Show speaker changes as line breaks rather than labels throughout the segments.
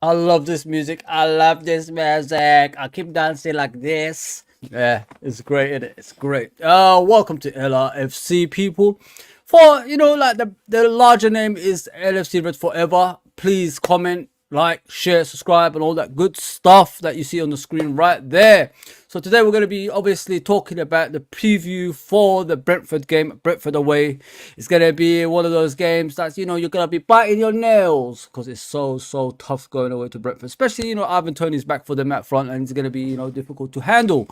I love this music. I love this music. I keep dancing like this. Yeah, it's great. It's great. Welcome to LFC people. For like the larger name is LFC Red Forever. Please comment, like, share, subscribe, and all that good stuff that you see on the screen right there. So today we're going to be obviously talking about the preview for the Brentford game, Brentford away. It's going to be one of those games that you're going to be biting your nails because it's so tough going away to Brentford, especially Ivan Toney's back for them at front, and it's going to be difficult to handle.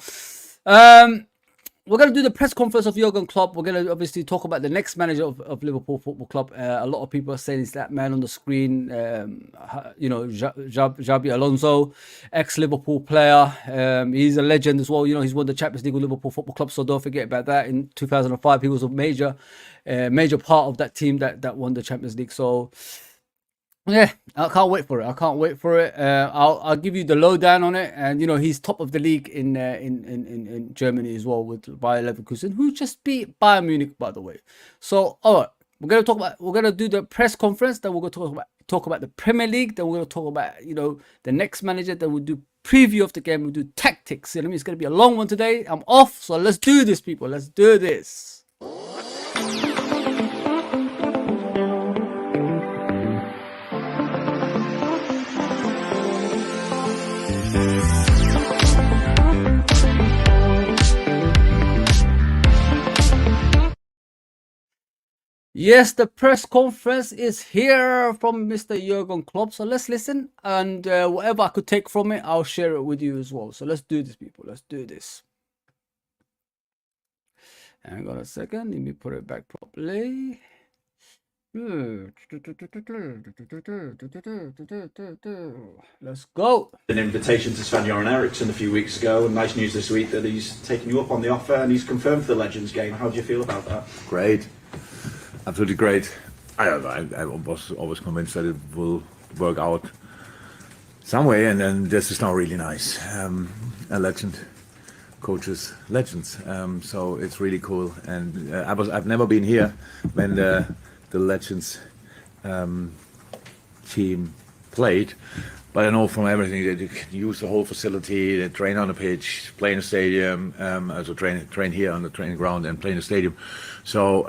We're going to do the press conference of Jurgen Klopp. We're going to obviously talk about the next manager of Liverpool Football Club. A lot of people are saying it's that man on the screen, Xabi Alonso, ex-Liverpool player. He's a legend as well. He's won the Champions League with Liverpool Football Club, so don't forget about that. In 2005, he was a major part of that team that won the Champions League. So yeah, I can't wait for it. I'll give you the lowdown on it, and he's top of the league in Germany as well with Bayer Leverkusen, who just beat Bayern Munich, by the way. So all right, we're gonna do the press conference. Then we're gonna talk about the Premier League. Then we're gonna talk about the next manager. Then we'll do preview of the game. We'll do tactics. It's gonna be a long one today. I'm off, so let's do this, people. Let's do this. Yes, the press conference is here from Mr. Jurgen Klopp. So let's listen, and whatever I could take from it, I'll share it with you as well. So let's do this, people. Let's do this. Hang on a second. Let me put it back properly. Let's go.
An invitation to Sven-Göran Eriksson a few weeks ago, and nice news this week that he's taken you up on the offer and he's confirmed for the Legends game. How do you feel about that?
Great. Absolutely great. I was always convinced that it will work out some way, and then this is now really nice. A legend coaches legends, so it's really cool. And I've never been here when the Legends team played, but I know from everything that you can use the whole facility, they train on the pitch, play in the stadium, also train here on the training ground and play in the stadium. So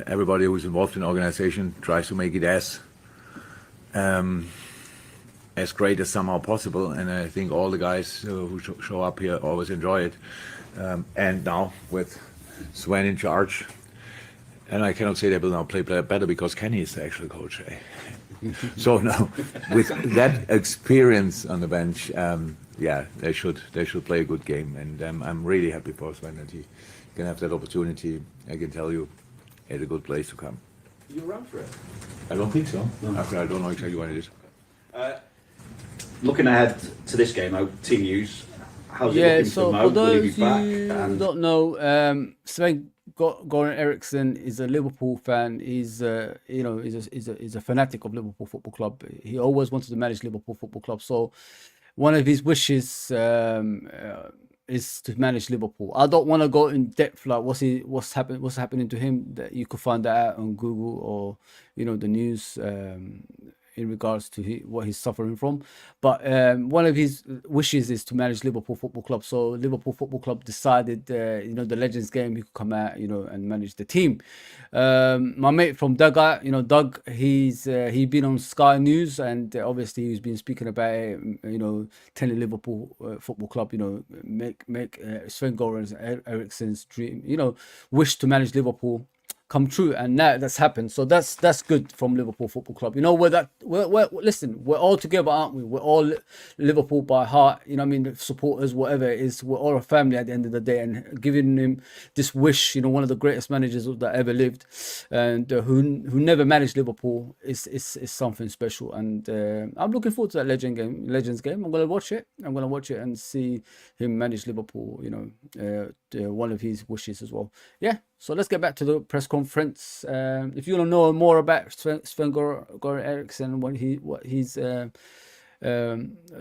everybody who's involved in the organization tries to make it as great as somehow possible, and I think all the guys who show up here always enjoy it. And now with Sven in charge, and I cannot say they will now play better because Kenny is the actual coach. So now, with that experience on the bench, they should play a good game, and I'm really happy for Sven that he can have that opportunity. I can tell you, it's a good place to come.
You around for it?
I don't think so.
No.
Actually, I don't know exactly when it is.
Looking ahead to this game, team news. How's it
Yeah,
looking
so
for Mo?
for
Will he be
those
back?
who
And
don't know, Sven-Göran Eriksson is a Liverpool fan. He's he's a fanatic of Liverpool Football Club. He always wanted to manage Liverpool Football Club. So one of his wishes is to manage Liverpool. I don't want to go in depth like what's happening to him. That you could find that out on Google or the news. In regards to what he's suffering from, but one of his wishes is to manage Liverpool Football Club. So Liverpool Football Club decided, the Legends game, he could come out, and manage the team. My mate from Doug, Doug, he been on Sky News, and obviously he's been speaking about it, telling Liverpool Football Club, make Sven-Göran Eriksson's dream, wish to manage Liverpool come true, and now that's happened. So that's good from Liverpool Football Club. Listen, we're all together, aren't we? We're all Liverpool by heart. Supporters, whatever it is, we're all a family at the end of the day. And giving him this wish, one of the greatest managers that ever lived, and who never managed Liverpool, is something special. And I'm looking forward to that Legends game. I'm gonna watch it. And see him manage Liverpool. One of his wishes as well. Yeah. So let's get back to the press conference. If you want to know more about Sven-Göran Eriksson, what he's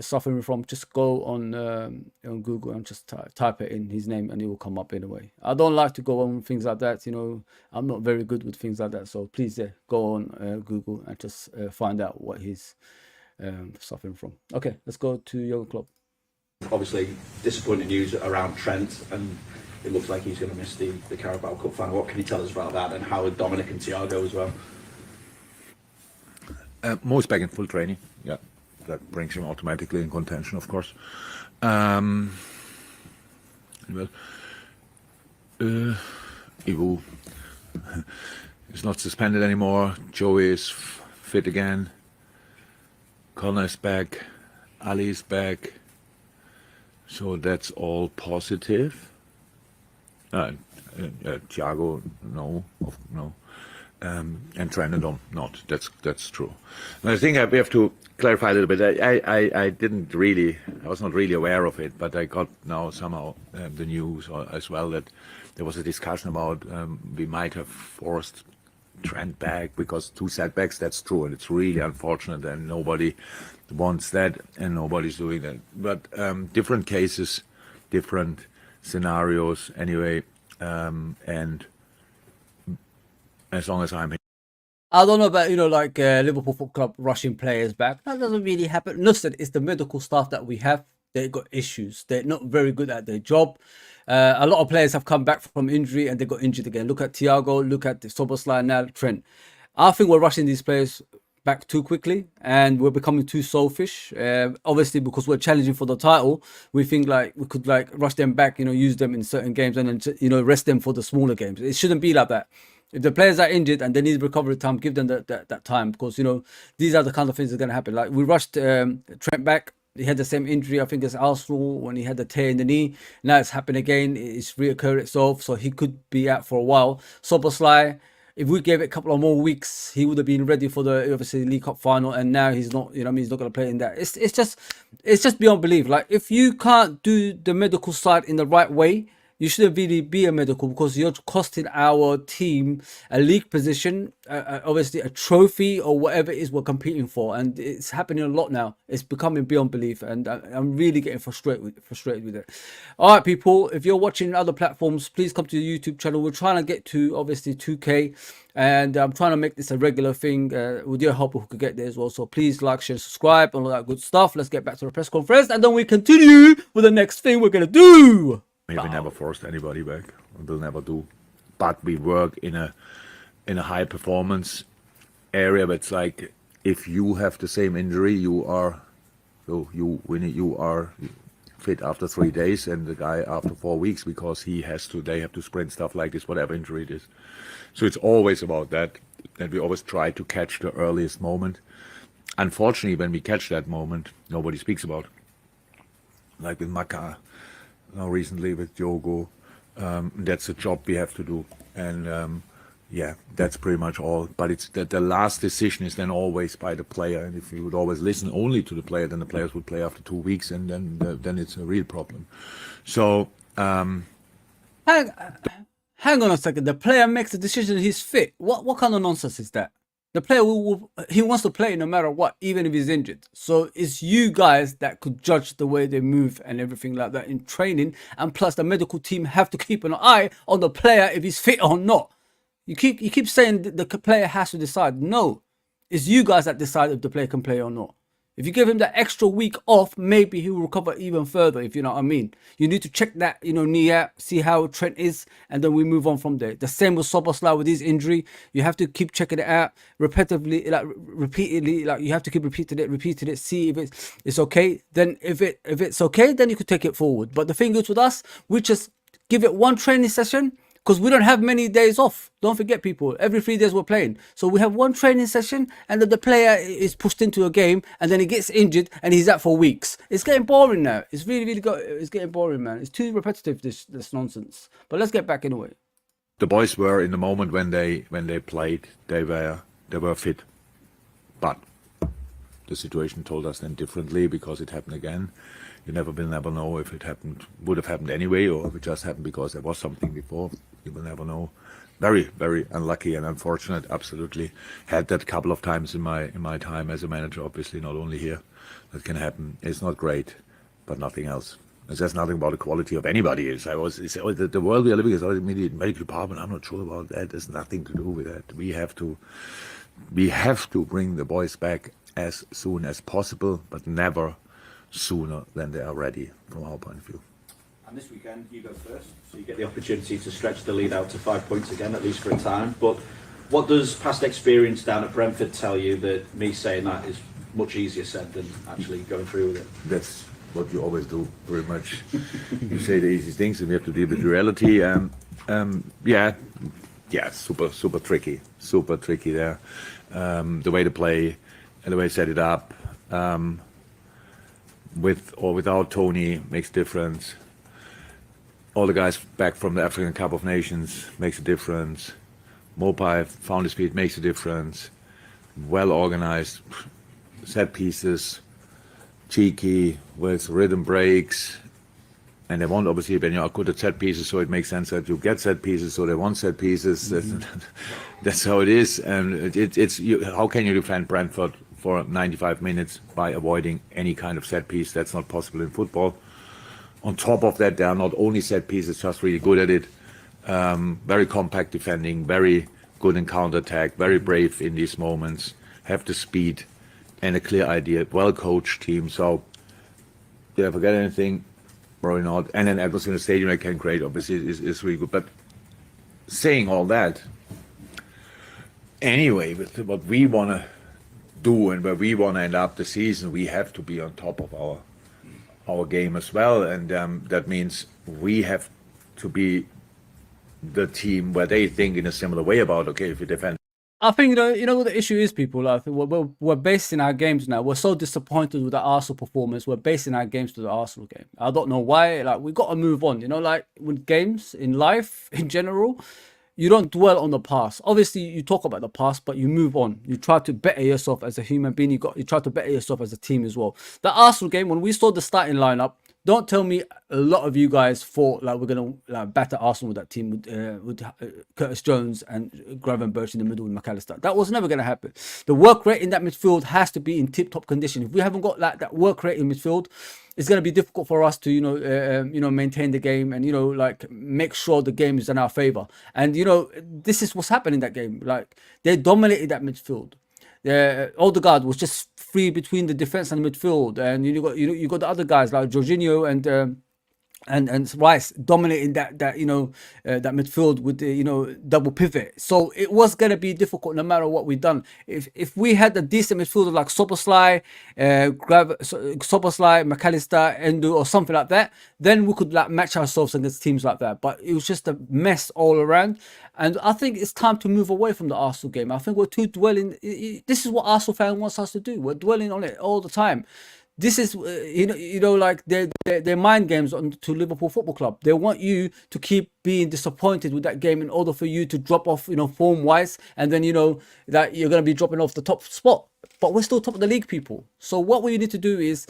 suffering from, just go on Google and just type it in his name, and it will come up anyway. I don't like to go on things like that. I'm not very good with things like that. So please, go on Google and just find out what he's suffering from. Okay, let's go to your club.
Obviously, disappointing news around Trent, and it looks like he's going to miss the Carabao Cup final. What can you tell us about that, and how are Dominic and Thiago as well?
Mo's back in full training. Yeah, that brings him automatically in contention, of course. Ivo is not suspended anymore. Joey is fit again. Connor is back. Ali is back. So that's all positive. Thiago, no. And Trent, not. That's true. And I think we have to clarify a little bit. I was not really aware of it, but I got now somehow the news as well that there was a discussion about we might have forced Trent back because 2 setbacks. That's true, and it's really unfortunate, and nobody wants that, and nobody's doing that. But different cases, different scenarios. Anyway, and as long as I'm here.
I don't know about, like Liverpool Football Club rushing players back. That doesn't really happen. Listen, it's the medical staff that we have. They've got issues. They're not very good at their job. A lot of players have come back from injury and they got injured again. Look at Thiago, look at the Szoboszlai now, Trent. I think we're rushing these players back too quickly and we're becoming too selfish. Obviously, because we're challenging for the title, we think like we could like rush them back, use them in certain games and then, rest them for the smaller games. It shouldn't be like that. If the players are injured and they need recovery time, give them that time because, these are the kind of things that are going to happen. Like we rushed Trent back. He had the same injury, I think, as Arsenal when he had the tear in the knee. Now it's happened again. It's reoccurred itself. So he could be out for a while. Szoboszlai, if we gave it a couple of more weeks, he would have been ready for the obviously League Cup final. And now he's not, he's not going to play in that. It's just beyond belief. Like if you can't do the medical side in the right way, you shouldn't really be a medical because you're costing our team a league position, obviously a trophy or whatever it is we're competing for. And it's happening a lot now. It's becoming beyond belief. And I'm really getting frustrated with it. All right, people, if you're watching other platforms, please come to the YouTube channel. We're trying to get to, obviously, 2K. And I'm trying to make this a regular thing. With your help, we could get there as well. So please like, share, subscribe, and all that good stuff. Let's get back to the press conference. And then we continue with the next thing we're going to do.
We never forced anybody back. We'll never do. But we work in a high performance area. But it's like if you have the same injury, you are fit after 3 days, and the guy after 4 weeks because they have to sprint stuff like this, whatever injury it is. So it's always about that we always try to catch the earliest moment. Unfortunately, when we catch that moment, nobody speaks about. Like with Maka. Now recently with Diogo, that's a job we have to do, and that's pretty much all. But it's the last decision is then always by the player, and if you would always listen only to the player, then the players would play after 2 weeks, and then it's a real problem. So
hang on a second. The player makes the decision he's fit. What kind of nonsense is that? The player he wants to play no matter what, even if he's injured. So it's you guys that could judge the way they move and everything like that in training. And plus the medical team have to keep an eye on the player if he's fit or not. You keep saying the player has to decide. No, it's you guys that decide if the player can play or not. If you give him that extra week off, maybe he will recover even further, if you know what I mean. You need to check that, knee out, see how Trent is, and then we move on from there. The same with Szoboszlai with his injury. You have to keep checking it out repeatedly, like you have to keep repeating it, see if it's okay. Then if it's okay, then you could take it forward. But the thing is with us, we just give it one training session, because we don't have many days off. Don't forget, people, every 3 days we're playing. So we have one training session and then the player is pushed into a game and then he gets injured and he's out for weeks. It's getting boring now. It's it's getting boring, man. It's too repetitive, this nonsense. But let's get back in the way.
The boys were in the moment when they played, they were fit. But the situation told us then differently because it happened again. You never know if it would have happened anyway, or if it just happened because there was something before. You will never know. Very, very unlucky and unfortunate. Absolutely, had that couple of times in my time as a manager. Obviously, not only here. That can happen. It's not great, but nothing else. It says nothing about the quality of anybody. The world we are living is always medical department. I'm not sure about that. There's nothing to do with that. We have to bring the boys back. as soon as possible, but never sooner than they are ready from our point of view.
And this weekend, you go first, so you get the opportunity to stretch the lead out to 5 points again, at least for a time. But what does past experience down at Brentford tell you that me saying that is much easier said than actually going through with it?
That's what you always do, very much. You say the easy things, and we have to deal with reality. Super tricky there. The way to play, and the way to set it up, with or without Tony makes difference. All the guys back from the African Cup of Nations makes a difference. Mopai found his feet, makes a difference. Well organized, set pieces, cheeky with rhythm breaks, and they want, obviously, when you are good at set pieces, so it makes sense that you get set pieces, so they want set pieces. That's how it is. And how can you defend Brentford for 95 minutes by avoiding any kind of set piece? That's not possible in football. On top of that, they are not only set pieces, just really good at it. Very compact defending, very good in counter-attack, very brave in these moments, have the speed and a clear idea, well-coached team. So, did I forget anything? Probably not. And then atmosphere in the stadium I can create, obviously, is really good. But saying all that, anyway, with what we want to do and where we want to end up the season, we have to be on top of our game as well. And that means we have to be the team where they think in a similar way about, okay, if you defend.
I think you know what the issue is, people. I think we're basing our games now. We're so disappointed with the Arsenal performance. We're basing our games to the Arsenal game. I don't know why. Like, we got to move on. You know, like with games in life in general, you don't dwell on the past. Obviously, you talk about the past, but you move on. You try to better yourself as a human being. You try to better yourself as a team as well. The Arsenal game, when we saw the starting lineup, don't tell me a lot of you guys thought like we're gonna batter Arsenal with that team with Curtis Jones and Gravenberch in the middle with McAllister. That was never gonna happen. The work rate in that midfield has to be in tip-top condition. If we haven't got like that work rate in midfield, it's gonna be difficult for us to maintain the game and like make sure the game is in our favor. And this is what's happening in that game. Like, they dominated that midfield. Odegaard was just free between the defense and midfield, and you got the other guys like Jorginho and Rice dominating that midfield with the double pivot. So it was gonna be difficult no matter what we've done. If we had a decent midfielder like Szoboszlai, McAllister, Endo, or something like that, then we could like match ourselves against teams like that. But it was just a mess all around. And I think it's time to move away from the Arsenal game. I think we're too dwelling. This is what Arsenal fan wants us to do. We're dwelling on it all the time. This is, like their mind games to Liverpool Football Club. They want you to keep being disappointed with that game in order for you to drop off, form-wise, and then that you're going to be dropping off the top spot. But we're still top of the league, people. So what we need to do is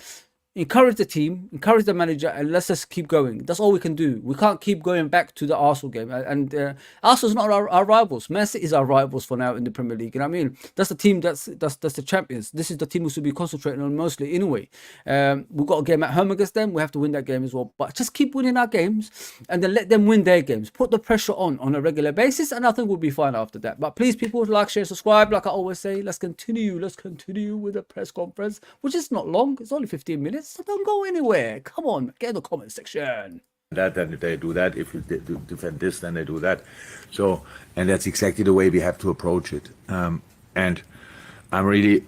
encourage the team, encourage the manager, and let's just keep going. That's all we can do. We can't keep going back to the Arsenal game. And Arsenal's not our rivals. Man City is our rivals for now in the Premier League. You know what I mean? That's the team that's the champions. This is the team we should be concentrating on mostly anyway. We've got a game at home against them. We have to win that game as well. But just keep winning our games and then let them win their games. Put the pressure on a regular basis, and I think we'll be fine after that. But please, people, like, share, subscribe. Like I always say, let's continue with the press conference, which is not long. It's only 15 minutes. So don't go anywhere. Come on, get in the comment section.
Then they do that. If you defend this, then they do that. So, and that's exactly the way we have to approach it. And I'm really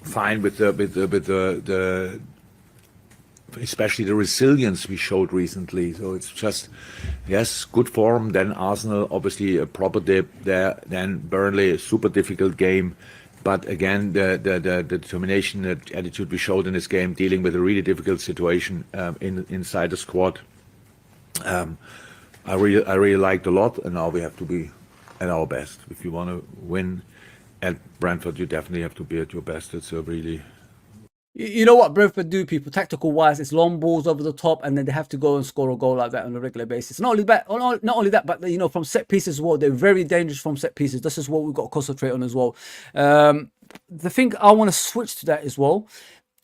fine with the especially the resilience we showed recently. So it's just, yes, good form. Then Arsenal, obviously a proper dip there. Then Burnley, a super difficult game. But again, the determination, the attitude we showed in this game, dealing with a really difficult situation inside the squad, I really liked a lot. And now we have to be at our best. If you want to win at Brentford, you definitely have to be at your best. It's a really...
You know what Brentford do, people, tactical wise, it's long balls over the top, and then they have to go and score a goal like that on a regular basis. Not only that, but from set pieces as well, they're very dangerous from set pieces. This is what we've got to concentrate on as well. The thing I want to switch to that as well.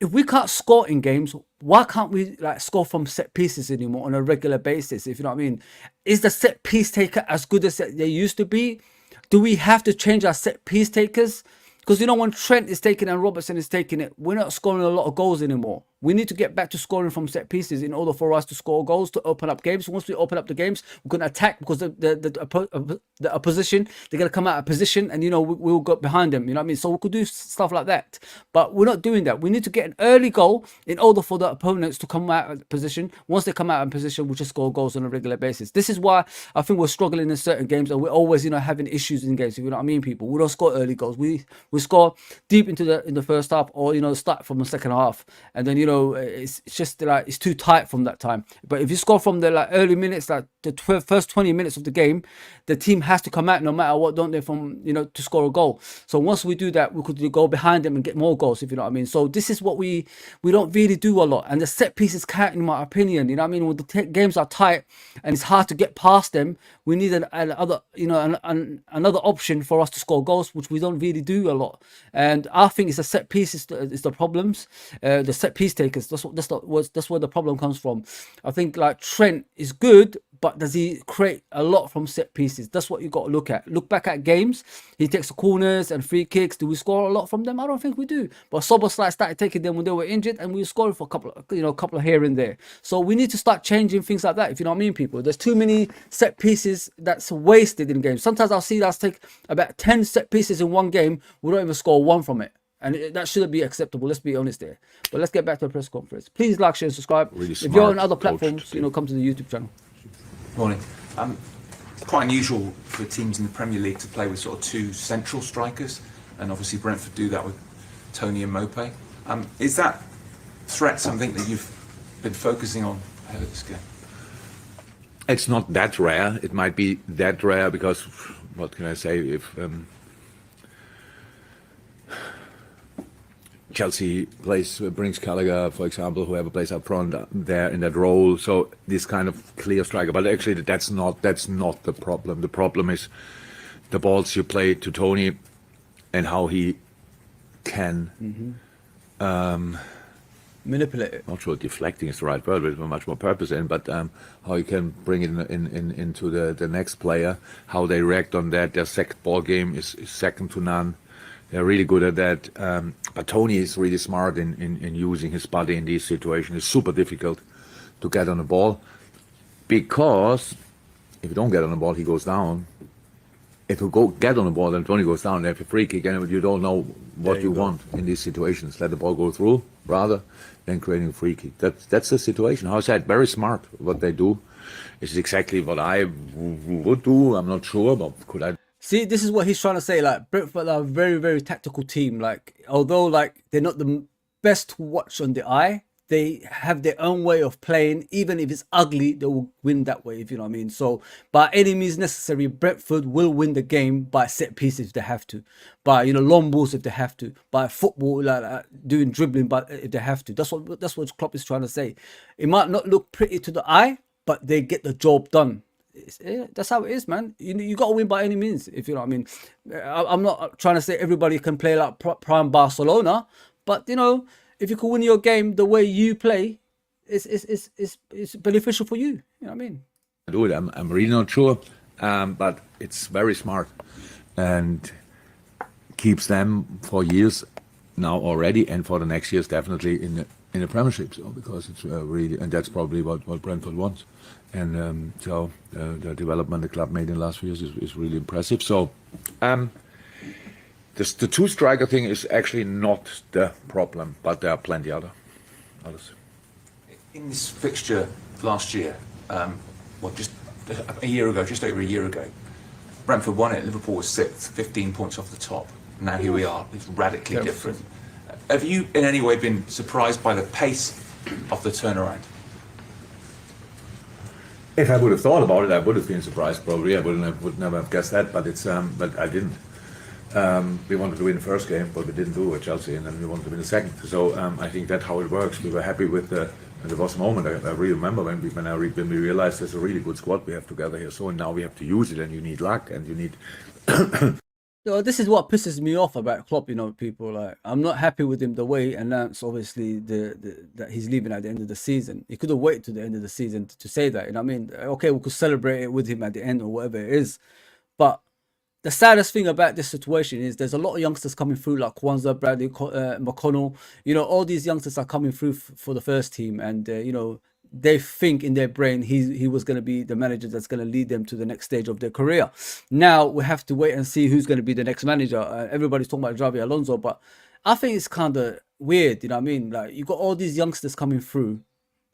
If we can't score in games, why can't we score from set pieces anymore on a regular basis? If you know what I mean, is the set piece taker as good as they used to be? Do we have to change our set piece takers? Because, you know, when Trent is taking it and Robertson is taking it, we're not scoring a lot of goals anymore. We need to get back to scoring from set pieces in order for us to score goals, to open up games. Once we open up the games, we're going to attack, because the opposition, they're going to come out of position, and, you know, we'll go behind them. You know what I mean? So we could do stuff like that. But we're not doing that. We need to get an early goal in order for the opponents to come out of position. Once they come out of position, we'll just score goals on a regular basis. This is why I think we're struggling in certain games, and we're always, you know, having issues in games. You know what I mean, people? We don't score early goals. We score deep into the first half, or, you know, start from the second half, and then, you know, it's just like it's too tight from that time. But if you score from the like early minutes, like the first 20 minutes of the game, the team has to come out no matter what, don't they, from, you know, to score a goal. So once we do that, we could go behind them and get more goals, if you know what I mean. So this is what we don't really do a lot, and the set pieces count, in my opinion. You know what I mean? When the games are tight and it's hard to get past them, we need another, you know, another option for us to score goals, which we don't really do a lot. And I think it's the set pieces is the problems, the set piece takers. That's where the problem comes from. I think like Trent is good, but does he create a lot from set pieces? That's what you got to look at. Look back at games. He takes the corners and free kicks. Do we score a lot from them? I don't think we do. But Soboslai started taking them when they were injured, and we were scoring for a couple of here and there. So we need to start changing things like that, if you know what I mean, people. There's too many set pieces that's wasted in games. Sometimes I'll see us take about 10 set pieces in one game. We don't even score one from it. And that shouldn't be acceptable. Let's be honest there. But let's get back to the press conference. Please like, share, and subscribe.
Really
if you're on
smart
other
coach
platforms, you know, come to the YouTube channel.
Morning. Quite unusual for teams in the Premier League to play with sort of two central strikers, and obviously Brentford do that with Tony and Mope. Is that threat something that you've been focusing on ahead of this game?
It's not that rare. It might be that rare because, what can I say, if Chelsea brings Gallagher, for example, whoever plays up front there in that role. So this kind of clear striker, but actually that's not the problem. The problem is the balls you play to Tony and how he can
Manipulate it.
not sure deflecting is the right word, but much more purpose in, but how you can bring it into the next player, how they react on that. Their second ball game is second to none. They're really good at that. But Tony is really smart in using his body in these situations. It's super difficult to get on the ball, because if you don't get on the ball, he goes down. If you get on the ball, then Tony goes down. They have a free kick, and you don't know what you want in these situations. Let the ball go through rather than creating a free kick. That's the situation. How I said, very smart what they do. It's exactly what I would do. I'm not sure, but could I?
See, this is what he's trying to say. Like, Brentford are a very, very tactical team. Like, although like they're not the best to watch on the eye, they have their own way of playing. Even if it's ugly, they will win that way, if you know what I mean. So, by any means necessary, Brentford will win the game by set pieces if they have to, by, you know, long balls if they have to, by football, like doing dribbling, but if they have to. That's what Klopp is trying to say. It might not look pretty to the eye, but they get the job done. That's how it is, man. You got to win by any means, if you know what I mean. I'm not trying to say everybody can play like prime Barcelona, but, you know, if you can win your game the way you play, it's beneficial for you. You know what I mean?
Do it. I'm really not sure, but it's very smart and keeps them for years now already, and for the next years definitely in the Premiership. So because it's really, and that's probably what Brentford wants. And so the development the club made in the last few years is really impressive. So the two striker thing is actually not the problem, but there are plenty others.
In this fixture last year, just a year ago, just over a year ago, Brentford won it. Liverpool was sixth, 15 points off the top. Now here we are. It's radically different. Have you in any way been surprised by the pace of the turnaround?
If I would have thought about it, I would have been surprised. Probably, I would never have guessed that. But but I didn't. We wanted to win the first game, but we didn't do it with Chelsea, and then we wanted to win the second. So I think that's how it works. We were happy with the. And there was a moment I really remember when we realized there's a really good squad we have together here. So now we have to use it, and you need luck, and you need.
So this is what pisses me off about Klopp, you know, people. Like, I'm not happy with him the way he announced, obviously, that he's leaving at the end of the season. He could have waited to the end of the season to say that, you know what I mean? Okay, we could celebrate it with him at the end or whatever it is. But the saddest thing about this situation is there's a lot of youngsters coming through, like Kwanzaa, Bradley, McConnell. You know, all these youngsters are coming through for the first team, and you know, they think in their brain he was going to be the manager that's going to lead them to the next stage of their career. Now we have to wait and see who's going to be the next manager. Everybody's talking about Xabi Alonso, but I think it's kind of weird. You know what I mean? Like, you got all these youngsters coming through,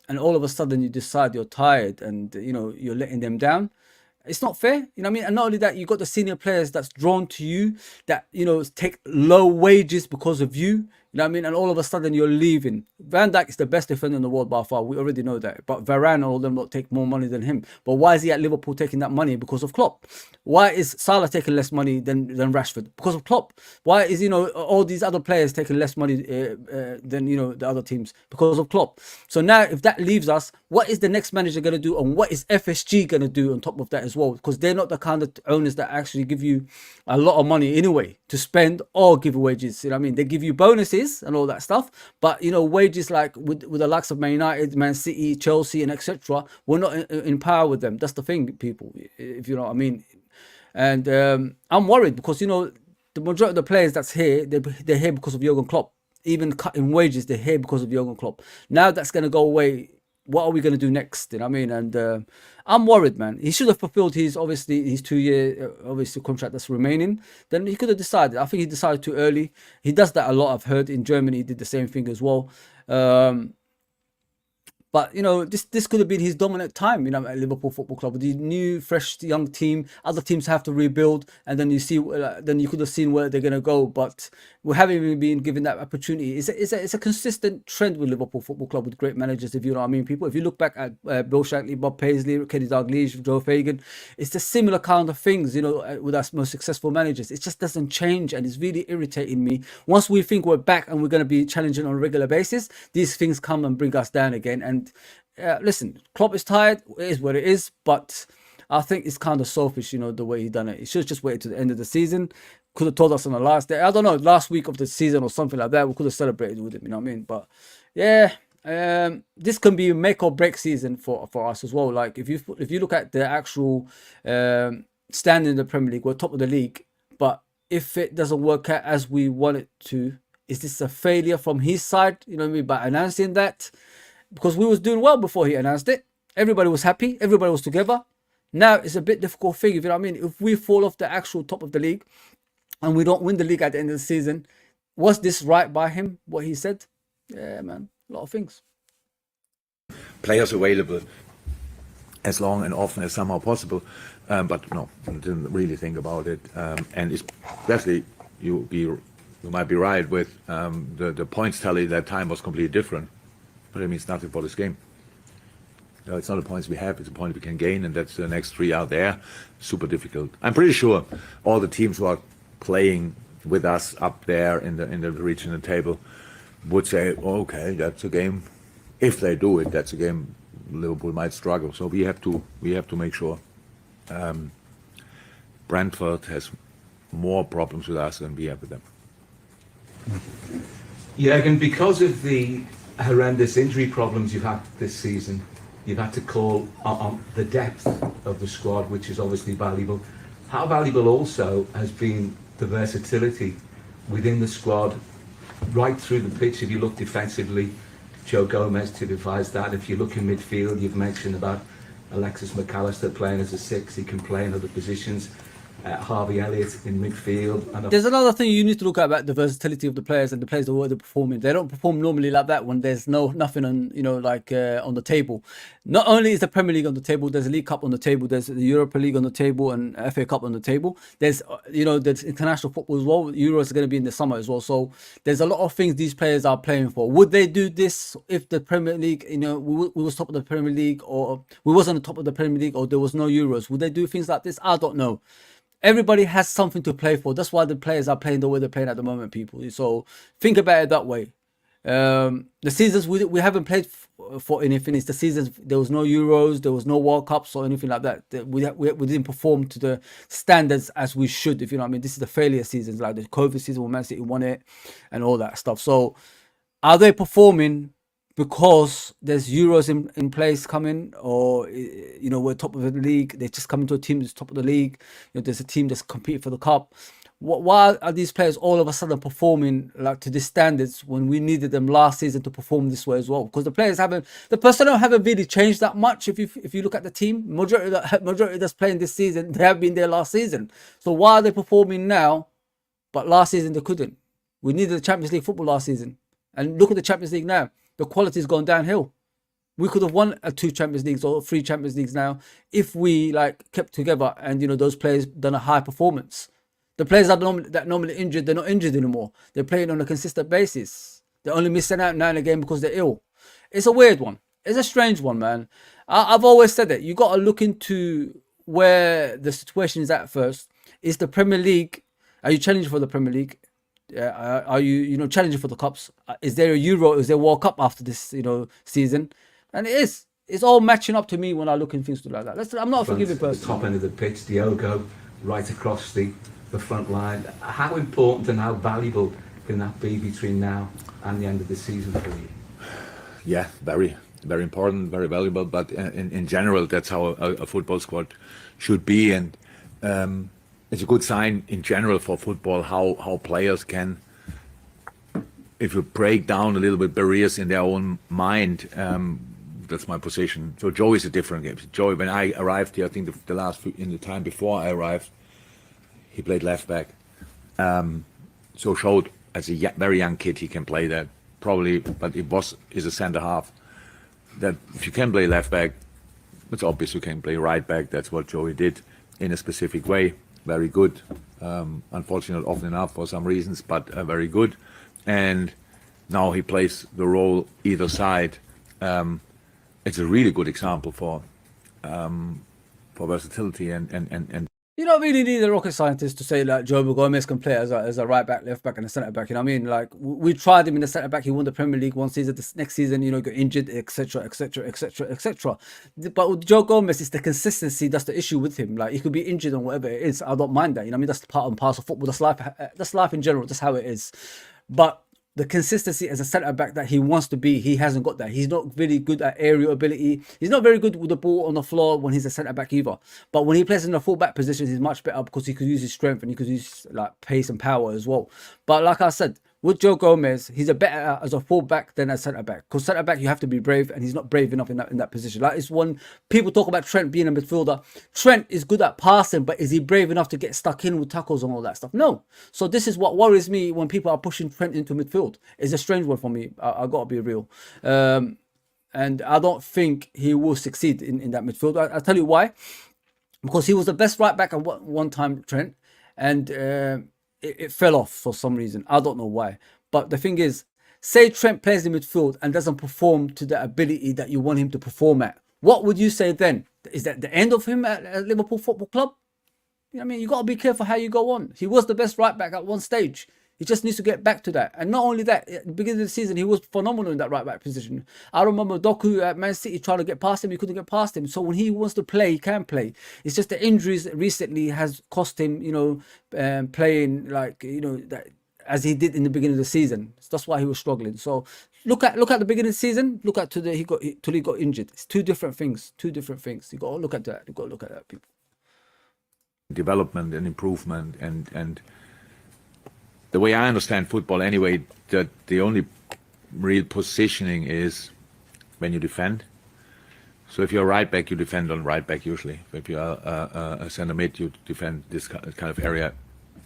and all of a sudden you decide you're tired, and you know, you're letting them down. It's not fair, you know what I mean? And not only that, you got the senior players that's drawn to you, that, you know, take low wages because of you, you know what I mean? And all of a sudden you're leaving. Van Dijk is the best defender in the world by far. We already know that. But Varane and all of them will take more money than him. But why is he at Liverpool taking that money? Because of Klopp. Why is Salah taking less money than Rashford? Because of Klopp. Why is, you know, all these other players taking less money than, you know, the other teams? Because of Klopp. So now, if that leaves us, what is the next manager going to do? And what is FSG going to do on top of that as well? Because they're not the kind of owners that actually give you a lot of money anyway to spend or give wages. You know what I mean? They give you bonuses and all that stuff. But, you know, wages like with the likes of Man United, Man City, Chelsea, and etc., we're not in power with them. That's the thing, people, if you know what I mean. And I'm worried because, you know, the majority of the players that's here, they're here because of Jurgen Klopp. Even cutting wages, they're here because of Jurgen Klopp. Now that's going to go away. What are we going to do next? You know what I mean? And I'm worried, man. He should have fulfilled his 2-year obviously contract that's remaining. Then he could have decided. I think he decided too early. He does that a lot. I've heard in Germany he did the same thing as well. But, you know, this could have been his dominant time, you know, at Liverpool Football Club. With the new, fresh, young team, other teams have to rebuild, and then you see, then you could have seen where they're going to go. But we haven't even been given that opportunity. It's a consistent trend with Liverpool Football Club with great managers, if you know what I mean, people. If you look back at Bill Shankly, Bob Paisley, Kenny Dalglish, Joe Fagan, it's the similar kind of things, you know, with our most successful managers. It just doesn't change, and it's really irritating me. Once we think we're back and we're going to be challenging on a regular basis, these things come and bring us down again. And listen, Klopp is tired. It is what it is. But I think it's kind of selfish, you know, the way he done it. He should have just waited to the end of the season. Could have told us on the last day. I don't know, last week of the season or something like that. We could have celebrated with him, you know what I mean? But yeah, this can be a make or break season for us as well. Like, if you look at the actual standing in the Premier League, we're top of the league. But if it doesn't work out as we want it to, is this a failure from his side? You know what I mean? By announcing that. Because we was doing well before he announced it. Everybody was happy. Everybody was together. Now it's a bit difficult thing, if you know what I mean. If we fall off the actual top of the league and we don't win the league at the end of the season, was this right by him, what he said? Yeah, man. A lot of things.
Players available as long and often as somehow possible. But no, I didn't really think about it. And especially, you might be right with the points tally. That time was completely different. But it means nothing for this game. No, it's not the points we have, it's the point we can gain, and that's the next 3 out there. Super difficult. I'm pretty sure all the teams who are playing with us up there in the regional table would say, oh, okay, that's a game. If they do it, that's a game Liverpool might struggle. So we have to make sure. Brentford has more problems with us than we have with them.
Yeah, and because of the horrendous injury problems you've had this season, you've had to call on the depth of the squad, which is obviously valuable. How valuable also has been the versatility within the squad right through the pitch. If you look defensively, Joe Gomez typifies that. If you look in midfield, you've mentioned about Alexis McAllister playing as a 6. He can play in other positions. Harvey Elliott in midfield. And
there's another thing you need to look at about the versatility of the players and the players that were performing. They don't perform normally like that when there's nothing on, you know, like on the table. Not only is the Premier League on the table, there's a League Cup on the table, there's the Europa League on the table, and FA Cup on the table. There's, you know, there's international football as well. Euros are going to be in the summer as well. So there's a lot of things these players are playing for. Would they do this if the Premier League, you know, we was top of the Premier League, or we wasn't on top of the Premier League, or there was no Euros? Would they do things like this? I don't know. Everybody has something to play for. That's why the players are playing the way they're playing at the moment, people. So think about it that way. The seasons we haven't played for anything. It's the seasons there was no Euros, there was no World Cups or anything like that. We didn't perform to the standards as we should, if you know what I mean. This is the failure seasons, like the COVID season when Man City won it and all that stuff. So are they performing because there's Euros in place coming, or we're top of the league. They're just coming to a team that's top of the league. There's a team that's competing for the cup. Why are these players all of a sudden performing like to these standards when we needed them last season to perform this way as well? Because the personnel haven't really changed that much. If you look at the team, majority that's playing this season, they have been there last season. So why are they performing now, but last season they couldn't? We needed the Champions League football last season, and look at the Champions League now. The quality's gone downhill. We could have won 2 Champions Leagues or 3 Champions Leagues now if we kept together and those players done a high performance. The players that normally injured, they're not injured anymore. They're playing on a consistent basis. They're only missing out now and again because they're ill. It's a weird one. It's a strange one, man. I've always said it. You got to look into where the situation is at first. Is the Premier League? Are you challenging for the Premier League? Are you challenging for the cups? Is there a Euro? Is there a World Cup after this season? And it is. It's all matching up to me when I look in things like that. I'm not a forgiving person.
The top end of the pitch, Diogo, right across the front line. How important and how valuable can that be between now and the end of the season for you?
Yeah, very, very important, very valuable. But in general, that's how a football squad should be, and it's a good sign in general for football how players can, if you break down a little bit barriers in their own mind. That's my position. So Joe is a different game. Joe, when I arrived here, I think in the time before I arrived, he played left back. So showed as a very young kid he can play that probably, but is a centre half. That if you can play left back, it's obvious you can play right back. That's what Joey did in a specific way. Very good. Unfortunate often enough for some reasons, but very good. And now he plays the role either side. It's a really good example for versatility and
You don't really need a rocket scientist to say like Joe Gomez can play as a right back, left back, and a centre back. You know what I mean? Like we tried him in the centre back. He won the Premier League one season. This next season, got injured, etc., etc., etc., etc. But with Joe Gomez, it's the consistency that's the issue with him. Like he could be injured and whatever it is. I don't mind that. You know what I mean? That's part and parcel of football. That's life. That's life in general. That's how it is. But the consistency as a centre back that he wants to be, he hasn't got that. He's not really good at aerial ability. He's not very good with the ball on the floor when he's a centre back either. But when he plays in the full back position, he's much better because he could use his strength and he could use like pace and power as well. But like I said, with Joe Gomez, he's a better as a full back than a centre back. Because centre back, you have to be brave, and he's not brave enough in that position. Like it's when people talk about Trent being a midfielder. Trent is good at passing, but is he brave enough to get stuck in with tackles and all that stuff? No. So this is what worries me when people are pushing Trent into midfield. It's a strange one for me. I gotta be real, and I don't think he will succeed in that midfield. I'll tell you why. Because he was the best right back at one time, Trent, and it fell off for some reason. I don't know why. But the thing is, say Trent plays in midfield and doesn't perform to the ability that you want him to perform at. What would you say then? Is that the end of him at Liverpool Football Club? You know what I mean? You got to be careful how you go on. He was the best right back at one stage. He just needs to get back to that. And not only that, at the beginning of the season, he was phenomenal in that right back position. I remember Doku at Man City trying to get past him. He couldn't get past him. So when he wants to play, he can play. It's just the injuries recently has cost him, playing like, that as he did in the beginning of the season. That's why he was struggling. So look at the beginning of the season. Look at till he got injured. It's two different things. You got to look at that. People.
Development and improvement and the way I understand football anyway, that the only real positioning is when you defend. So if you're a right back, you defend on right back usually. If you're a centre mid, you defend this kind of area.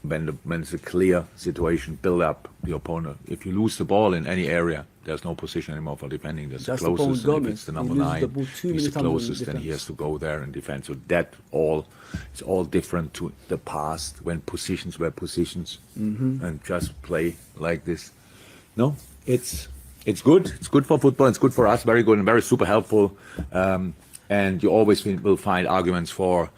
When it's a clear situation, build up the opponent. If you lose the ball in any area, there's no position anymore for defending. That's the closest. If it's the number 9, he's the closest, then he has to go there and defend. So it's all different to the past when positions were positions and just play like this. No, it's good. It's good for football. It's good for us. Very good and very super helpful. And you always will find arguments for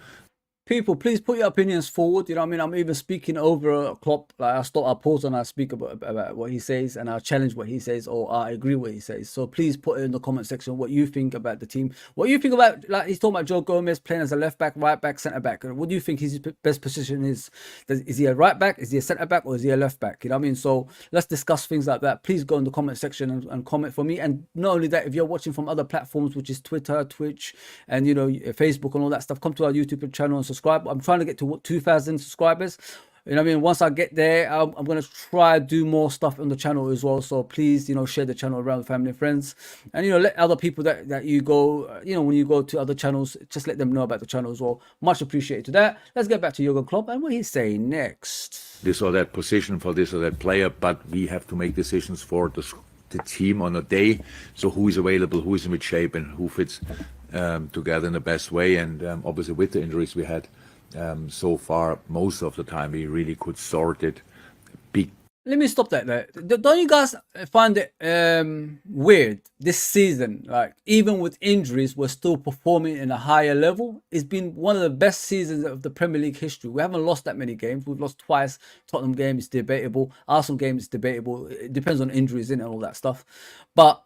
People, please put your opinions forward. You know what I mean? I'm even speaking over Klopp. Like I pause and I speak about what he says, and I challenge what he says, or I agree what he says. So please put it in the comment section what you think about the team. What you think about, like he's talking about Joe Gomez playing as a left back, right back, centre back. What do you think his best position is? Is he a right back? Is he a centre back? Or is he a left back? You know what I mean? So let's discuss things like that. Please go in the comment section and comment for me. And not only that, if you're watching from other platforms, which is Twitter, Twitch, and Facebook and all that stuff, come to our YouTube channel and subscribe. I'm trying to get to 2,000 subscribers. You know what I mean? Once I get there, I'm going to try to do more stuff on the channel as well. So please, share the channel around with family and friends. And, let other people that you go, when you go to other channels, just let them know about the channel as well. Much appreciated to that. Let's get back to Jurgen Klopp and what he's saying next.
This or that position for this or that player, but we have to make decisions for the team on a day. So who is available, who is in good shape, and who fits together in the best way. And obviously with the injuries we had so far, most of the time we really could sort it.
Let me stop that there. Don't you guys find it weird this season? Like, even with injuries, we're still performing in a higher level. It's been one of the best seasons of the Premier League history. We haven't lost that many games. We've lost twice. Tottenham game is debatable. Arsenal game is debatable. It depends on injuries and all that stuff. But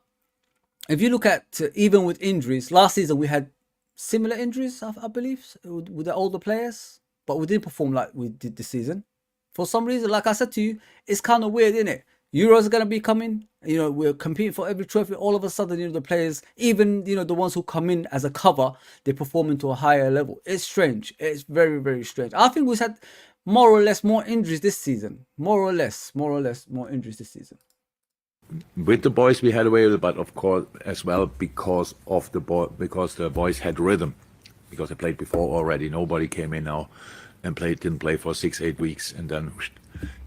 if you look at, even with injuries, last season we had similar injuries, I believe, with the older players. But we didn't perform like we did this season. For some reason, like I said to you, it's kind of weird, isn't it? Euros are going to be coming. We're competing for every trophy. All of a sudden, the players, even, the ones who come in as a cover, they perform into a higher level. It's strange. It's very, very strange. I think we've had more or less more injuries this season. More or less more injuries this season.
With the boys we had away with, but of course as well because the boys had rhythm, because they played before already. Nobody came in now and didn't play for 6-8 weeks and then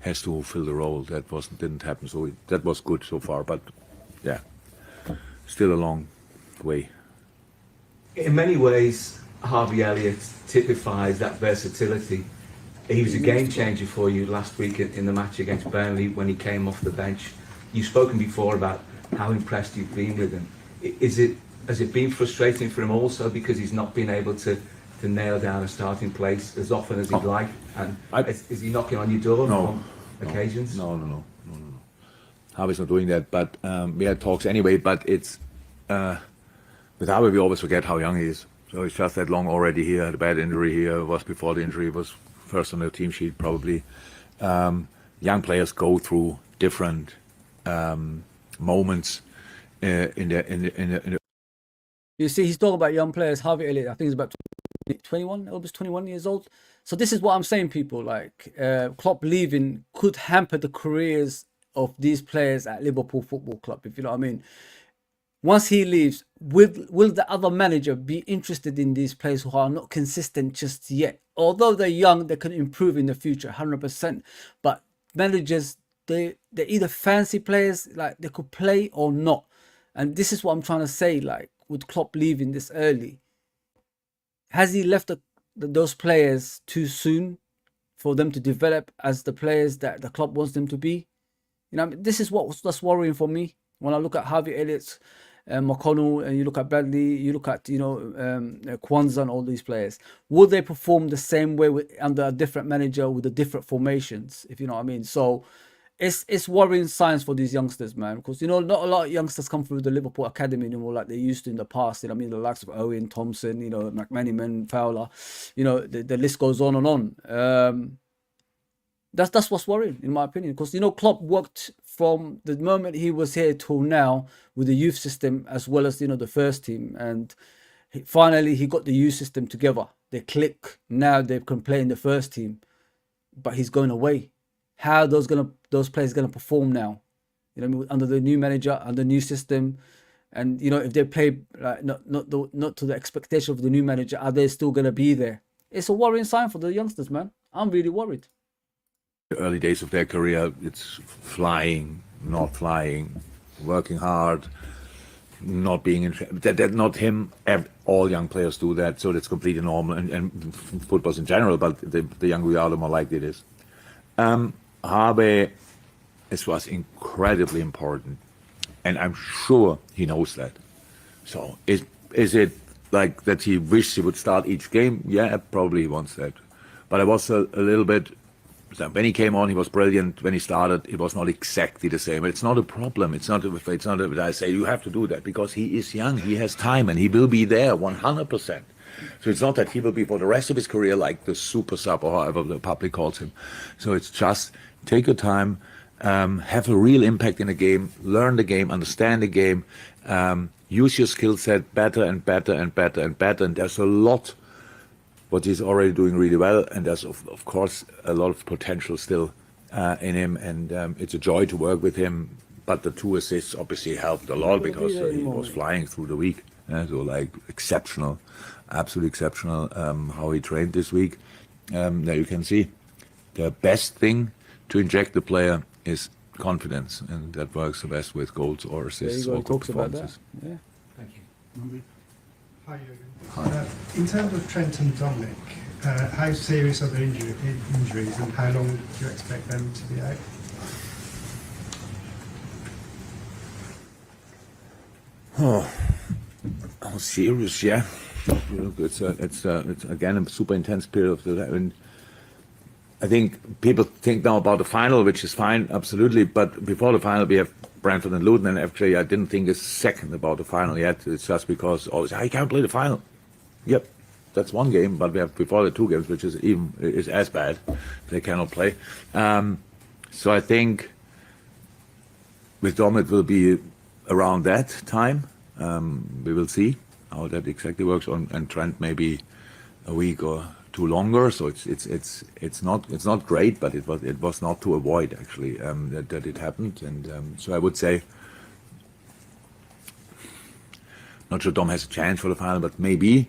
has to fill the role. Didn't happen. So that was good so far, but yeah, still a long way.
In many ways, Harvey Elliott typifies that versatility. He was a game changer for you last week in the match against Burnley when he came off the bench. You've spoken before about how impressed you've been with him. Has it been frustrating for him also because he's not been able to nail down a starting place as often as he'd like? And is he knocking on your door on occasions?
No. Harvey's not doing that, but we had talks anyway. But it's with Harvey, we always forget how young he is. So he's just that long already here. Had a bad injury here. Was before the injury. Was first on the team sheet probably. Young players go through different moments in the.
You see, he's talking about young players. Harvey Elliott, I think he's about 21, almost 21 years old. So this is what I'm saying, people. Like, Klopp leaving could hamper the careers of these players at Liverpool Football Club, if you know what I mean. Once he leaves, will the other manager be interested in these players who are not consistent just yet? Although they're young, they can improve in the future, 100%. But managers, they're either fancy players, like they could play or not. And this is what I'm trying to say, like, with Klopp leaving this early. Has he left those players too soon for them to develop as the players that the club wants them to be? This is that's worrying for me. When I look at Harvey Elliott, McConnell, and you look at Bradley, you look at Kwanzaa and all these players. Will they perform the same way under a different manager with the different formations? If you know what I mean. So it's worrying signs for these youngsters, man, because not a lot of youngsters come through the Liverpool academy anymore like they used to in the past. The likes of Owen, Thompson, McManaman, Fowler, the list goes on and on. That's what's worrying, in my opinion, because Klopp worked from the moment he was here till now with the youth system as well as the first team, and finally he got the youth system together. They click. Now they can play in the first team, but he's going away. How are those players gonna perform now? Under the new manager, under the new system, and if they play like not to the expectation of the new manager, are they still gonna be there? It's a worrying sign for the youngsters, man. I'm really worried.
The early days of their career, it's flying, not flying, working hard, not being in. That not him. All young players do that, so that's completely normal. And football's in general, but the younger we are, the more likely it is. Harvey, this was incredibly important, and I'm sure he knows that. So is it like that he wished he would start each game. Yeah, probably he wants that. But I was a little bit. When he came on, he was brilliant. When he started, it was not exactly the same. It's not a problem. It's not. It's not. I say you have to do that because he is young. He has time, and he will be there 100%. So it's not that he will be for the rest of his career like the super sub or however the public calls him. So it's just take your time, have a real impact in the game, learn the game, understand the game, use your skill set better and better and better and better. And there's a lot what he's already doing really well, and there's of course a lot of potential still in him, and it's a joy to work with him. But the 2 assists obviously helped a lot because he was flying through the week. So like exceptional, absolutely exceptional how he trained this week. There you can see the best thing to inject the player is confidence, and that works the best with goals or assists or good
Talks about that.
performances.
Yeah.
Thank you.
Hi, Jürgen. In terms of Trent and Dominic, how serious are the injuries and how long do you expect them to be out?
Oh, serious, yeah. Look, it's again a super intense period of the time. And I think people think now about the final, which is fine, absolutely. But before the final, we have Brentford and Luton, and actually, I didn't think a second about the final yet. It's just because always I can't play the final. Yep, that's one game, but we have before the 2 games, which is as bad. They cannot play. So I think with Dom it will be around that time. We will see how that exactly works on, and Trent maybe a week or 2 longer. So it's not great, but it was not to avoid actually that it happened. And so I would say, not sure Dom has a chance for the final, but maybe,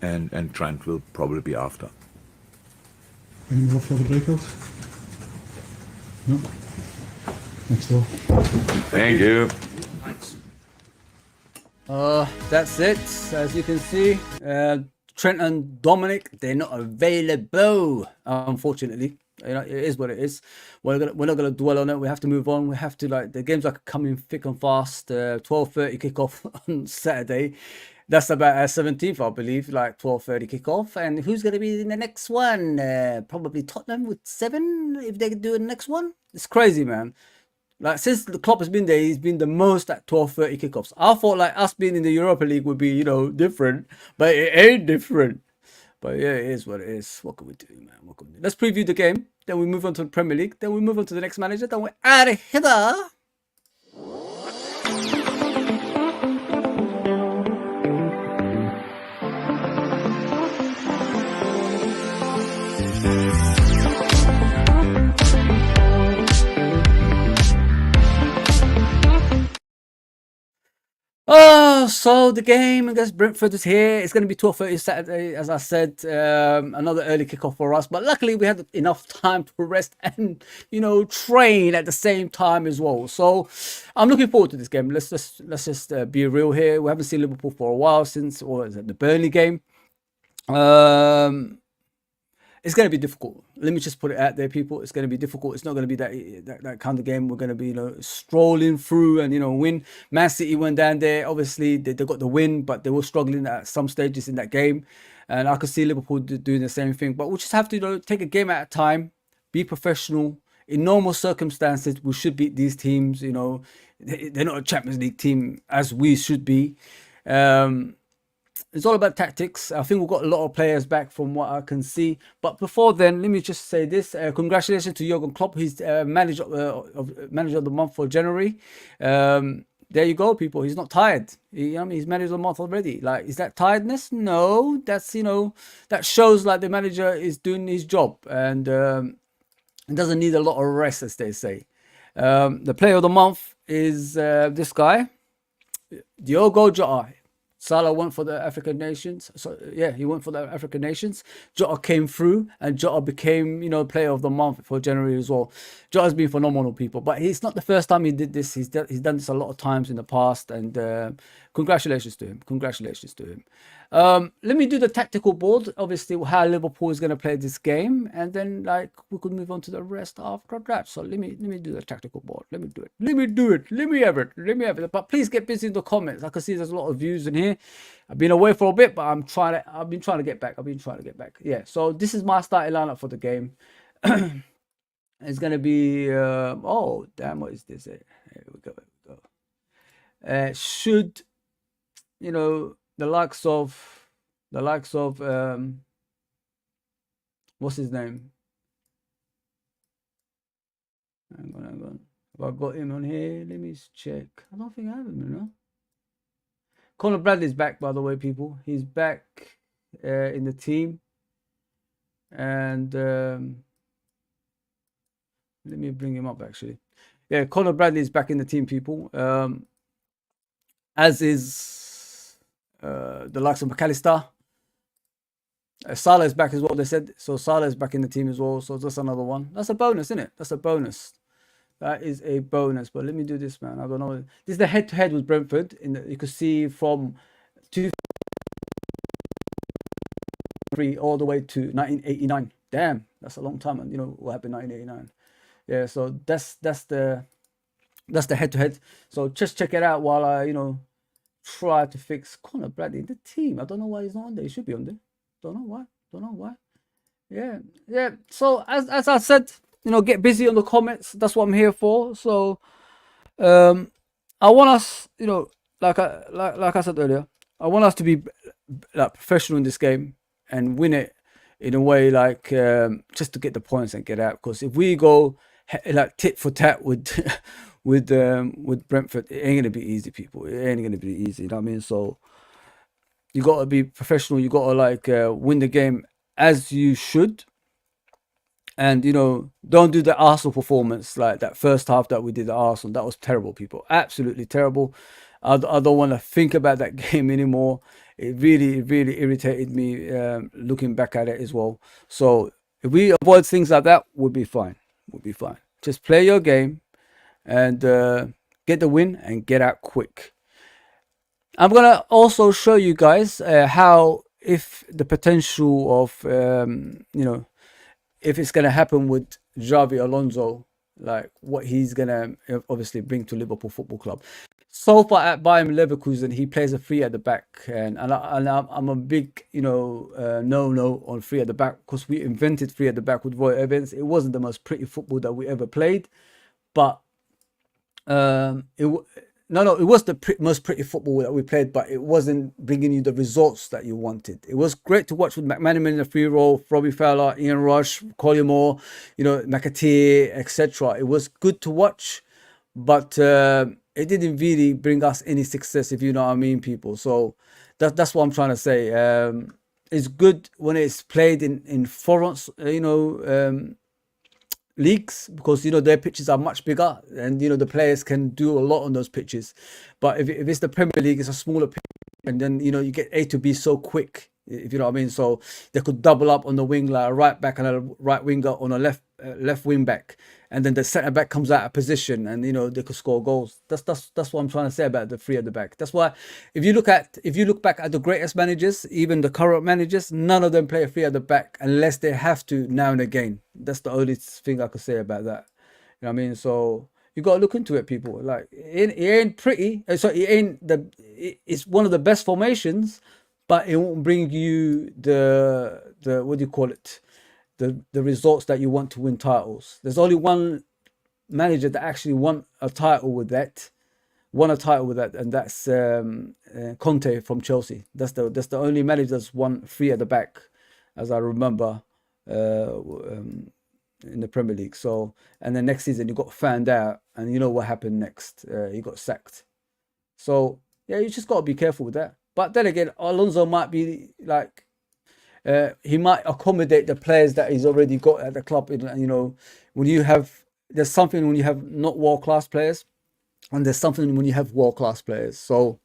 and Trent will probably be after.
Any more for the breakout? No. Next door.
Thank you.
That's it. As you can see, Trent and Dominic, they're not available, unfortunately. You know, it is what it is. We're not gonna dwell on it. We have to move on. We have to, like, the games are coming thick and fast. 12:30 kickoff on Saturday. That's about 17th, I believe, like 12:30 kickoff. And who's gonna be in the next one? Probably Tottenham with 7 if they do the next one. It's crazy, man. Like, since the club has been there, he's been the most at 12:30 kickoffs. I thought like us being in the Europa League would be, you know, different, but it ain't different. But yeah, it is what it is. What can we do, man? What can we do? Let's preview the game. Then we move on to the Premier League. Then we move on to the next manager. Then we're out of here. Oh, so the game against Brentford is here. It's going to be 12:30 Saturday, as I said. Another early kickoff for us, but luckily we had enough time to rest and, you know, train at the same time as well. So I'm looking forward to this game. Let's just be real here. We haven't seen Liverpool for a while since, or is it the Burnley game? It's going to be difficult. Let me just put it out there, people. It's going to be difficult. It's not going to be that kind of game. We're going to be, you know, strolling through and, you know, win. Man City went down there. Obviously, they got the win, but they were struggling at some stages in that game. And I could see Liverpool doing the same thing. But we just have to, you know, take a game at a time, be professional. In normal circumstances, we should beat these teams. You know, they're not a Champions League team as we should be. It's all about tactics. I think we've got a lot of players back from what I can see. But before then, let me just say this. Congratulations to Jürgen Klopp. He's manager of the month for January. There you go, people. He's not tired. He's manager of the month already. Like, is that tiredness? No. That's, you know, that shows like the manager is doing his job. And it doesn't need a lot of rest, as they say. The player of the month is this guy, Diogo Jota. Salah went for the African nations. So yeah, he went for the African nations. Jota came through, and Jota became, you know, player of the month for January as well. Jota's been phenomenal, people. But it's not the first time he did this. He's done this a lot of times in the past, and congratulations to him. Congratulations to him. Let me do the tactical board. Obviously, how Liverpool is going to play this game, and then like we could move on to the rest after that. So let me do the tactical board. Let me do it. Let me have it. But please get busy in the comments. I can see there's a lot of views in here. me. I've been away for a bit, but I've been trying to get back. Yeah. So this is my starting lineup for the game. It's gonna be oh damn, what is this? Here we go. Should the likes of what's his name? Hang on. Have I got him on here? Let me check. I don't think I have him, Conor Bradley's back, by the way, people. He's back in the team. And let me bring him up, actually. Yeah, Conor Bradley is back in the team, people. As is the likes of McAllister. Salah is back as well, they said. So Salah is back in the team as well. So that's another one. That's a bonus, isn't it? That's a bonus. That is a bonus. But let me do this, man. I don't know. This is the head-to-head with Brentford. You can see from 2003 all the way to 1989. Damn, that's a long time. And you know what happened in 1989. Yeah, so that's the head-to-head. So just check it out while I try to fix Conor Bradley in the team. I don't know why he's not on there. He should be on there. Don't know why. Yeah. So as I said, get busy on the comments. That's what I'm here for. So I want us, like I said earlier, I want us to be like professional in this game and win it in a way like just to get the points and get out. Because if we go like tit for tat with with Brentford, it ain't gonna be easy, people. It ain't gonna be easy. You know what I mean? So you gotta be professional. You gotta win the game as you should. And don't do the Arsenal performance like that first half that we did at Arsenal. That was terrible, people. Absolutely terrible. I don't want to think about that game anymore. It really irritated me looking back at it as well. So if we avoid things like that, we'll be fine. Just play your game and get the win and get out quick. I'm gonna also show you guys how, if the potential of if it's gonna happen with Xavi Alonso, like what he's gonna obviously bring to Liverpool Football Club. So far at Bayern Leverkusen, he plays a free at the back, and I'm a big no on free at the back, because we invented free at the back with Roy Evans. It wasn't the most pretty football that we ever played, but it was the most pretty football that we played, but it wasn't bringing you the results that you wanted. It was great to watch with McManaman in the free role, Robbie Fowler, Ian Rush, Collymore, McAteer, etc. It was good to watch, but it didn't really bring us any success, if you know what I mean, people. So that's what I'm trying to say. It's good when it's played in foreign, leagues, because their pitches are much bigger, and the players can do a lot on those pitches. But if it's the Premier League, it's a smaller pitch, and then you get A to B so quick, if you know what I mean. So they could double up on the wing, like a right back and a right winger on a left wing back, and then the centre back comes out of position, and they could score goals. That's what I'm trying to say about the free at the back. That's why if you look back at the greatest managers, even the current managers, none of them play a free at the back unless they have to now and again. That's the only thing I could say about that. You know what I mean? So you got to look into it, people. Like it ain't pretty. So it ain't it's one of the best formations, but it won't bring you the what do you call it? The results that you want to win titles. There's only one manager that actually won a title with that, and that's Conte from Chelsea. That's the only manager that's won free at the back, as I remember, in the Premier League. So, and then next season he got found out, and you know what happened next? He got sacked. So yeah, you just got to be careful with that. But then again, Alonso might be like, he might accommodate the players that he's already got at the club. There's something when you have not world-class players, and there's something when you have world-class players. So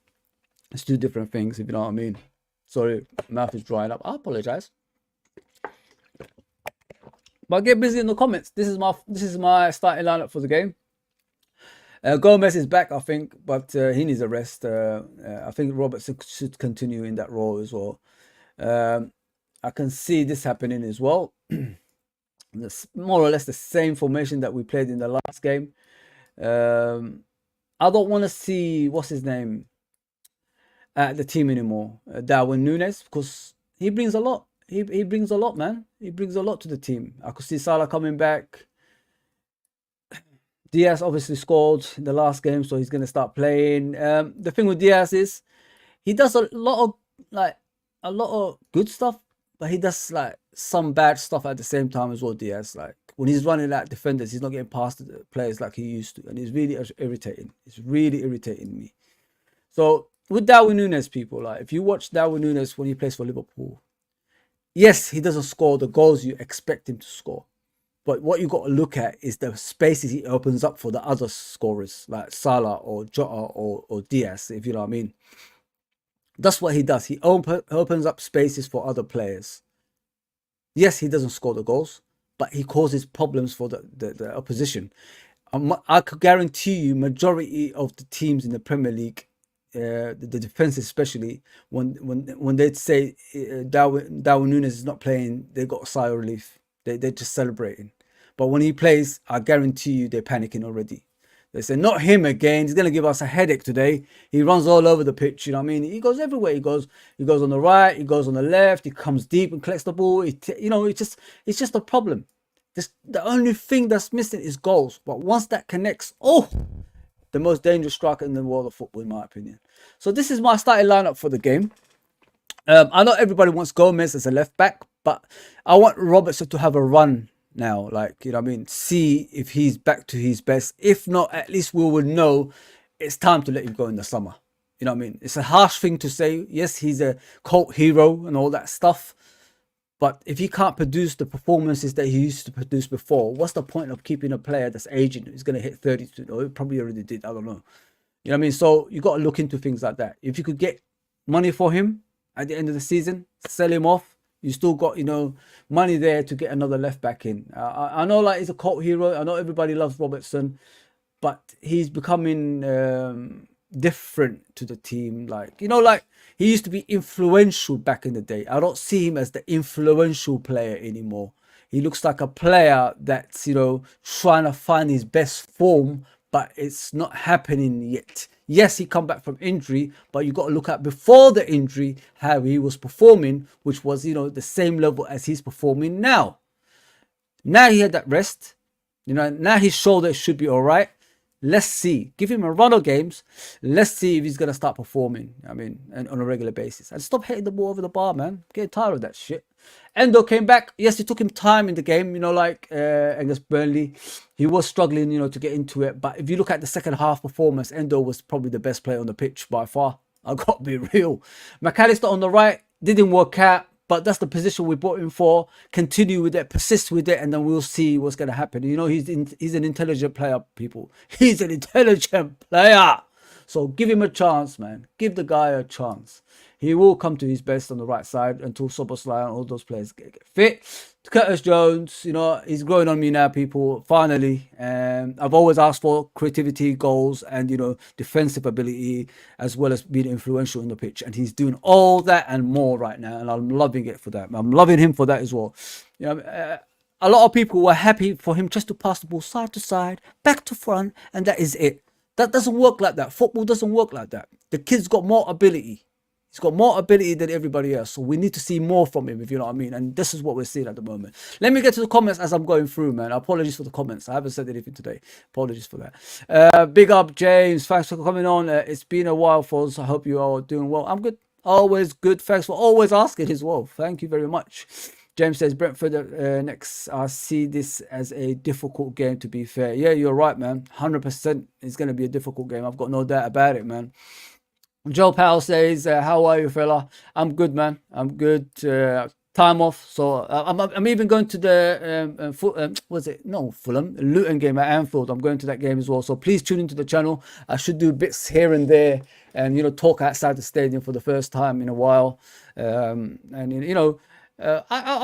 it's two different things, if you know what I mean. Sorry, mouth is drying up. I apologize. But get busy in the comments. This is my starting lineup for the game. Gomez is back, I think, but he needs a rest. I think Robertson should continue in that role as well. I can see this happening as well. It's more or less the same formation that we played in the last game. I don't want to see, what's his name? at the team anymore, Darwin Núñez, because he brings a lot. He brings a lot, man. He brings a lot to the team. I could see Salah coming back. Diaz obviously scored in the last game, so he's going to start playing. The thing with Diaz is he does a lot of good stuff, but he does like some bad stuff at the same time as well. Diaz, like when he's running at defenders, he's not getting past the players like he used to, and it's really irritating. It's really irritating me. So with Darwin Núñez, people, like if you watch Darwin Núñez when he plays for Liverpool, yes, he doesn't score the goals you expect him to score. But what you got to look at is the spaces he opens up for the other scorers, like Salah or Jota or Diaz, if you know what I mean. That's what he does. He opens up spaces for other players. Yes, he doesn't score the goals, but he causes problems for the opposition. I could guarantee you majority of the teams in the Premier League, the defense especially, when they say Darwin Núñez is not playing, they got a sigh of relief. They're just celebrating. But when he plays, I guarantee you they're panicking already. They say, not him again. He's going to give us a headache today. He runs all over the pitch. You know what I mean? He goes everywhere. He goes on the right. He goes on the left. He comes deep and collects the ball. It's just a problem. The only thing that's missing is goals. But once that connects, the most dangerous striker in the world of football, in my opinion. So this is my starting lineup for the game. I know everybody wants Gomez as a left back, but I want Robertson to have a run now. Like, you know what I mean? See if he's back to his best. If not, at least we will know it's time to let him go in the summer. You know what I mean? It's a harsh thing to say. Yes, he's a cult hero and all that stuff. But if he can't produce the performances that he used to produce before, what's the point of keeping a player that's aging? Who's going to hit 32? Or he probably already did. I don't know. You know what I mean? So you got to look into things like that. If you could get money for him at the end of the season, sell him off. You still got, money there to get another left back in. I know like he's a cult hero. I know everybody loves Robertson, but he's becoming different to the team. Like he used to be influential back in the day. I don't see him as the influential player anymore. He looks like a player that's, trying to find his best form, but it's not happening yet. Yes, he come back from injury, but you got to look at before the injury how he was performing, which was, the same level as he's performing now. Now he had that rest. Now his shoulder should be all right. Let's see. Give him a run of games. Let's see if he's going to start performing, and on a regular basis. And stop hitting the ball over the bar, man. I'm getting tired of that shit. Endo came back. Yes, it took him time in the game, against Burnley. He was struggling, to get into it. But if you look at the second half performance, Endo was probably the best player on the pitch by far. I got to be real. McAllister on the right didn't work out. But that's the position we brought him for. Continue with it, persist with it, and then we'll see what's going to happen. He's an intelligent player, people. He's an intelligent player. So give him a chance, man. Give the guy a chance. He will come to his best on the right side until Szoboszlai and all those players get fit. Curtis Jones, he's growing on me now, people. Finally, I've always asked for creativity, goals, and defensive ability, as well as being influential on the pitch. And he's doing all that and more right now, and I'm loving it for that. I'm loving him for that as well. A lot of people were happy for him just to pass the ball side to side, back to front, and that is it. That doesn't work like that. Football doesn't work like that. The kid's got more ability. He's got more ability than everybody else. So we need to see more from him, if you know what I mean. And this is what we're seeing at the moment. Let me get to the comments as I'm going through, man. Apologies for the comments. I haven't said anything today. Apologies for that. Big up, James. Thanks for coming on. It's been a while, folks. I hope you are doing well. I'm good. Always good. Thanks for always asking as well. Thank you very much. James says, Brentford next. I see this as a difficult game, to be fair. Yeah, you're right, man. 100% it's going to be a difficult game. I've got no doubt about it, man. Joe Powell says, how are you, fella? I'm good, man. I'm good. Time off. So I'm even going to the Fulham Luton game at Anfield. I'm going to that game as well. So please tune into the channel. I should do bits here and there and talk outside the stadium for the first time in a while. I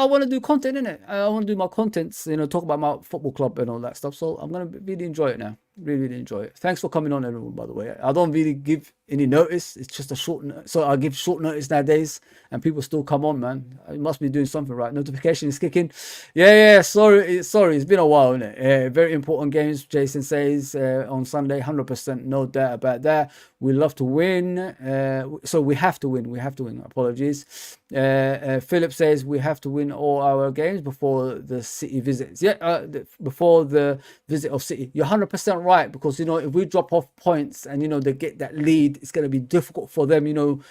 want to do content, innit? I want to do my contents, talk about my football club and all that stuff. So I'm going to really enjoy it now. Really, really enjoy it. Thanks for coming on, everyone, by the way. I don't really give any notice. It's just a short. So I give short notice nowadays, and people still come on, man. I must be doing something right. Notification is kicking. Yeah. Sorry. It's been a while, isn't it? Very important games. Jason says on Sunday, 100%, no doubt about that. We love to win. So we have to win. We have to win. Apologies. Philip says we have to win all our games before the City visits. Yeah, before the visit of City. You're 100% right, because if we drop off points and they get that lead, it's going to be difficult for them,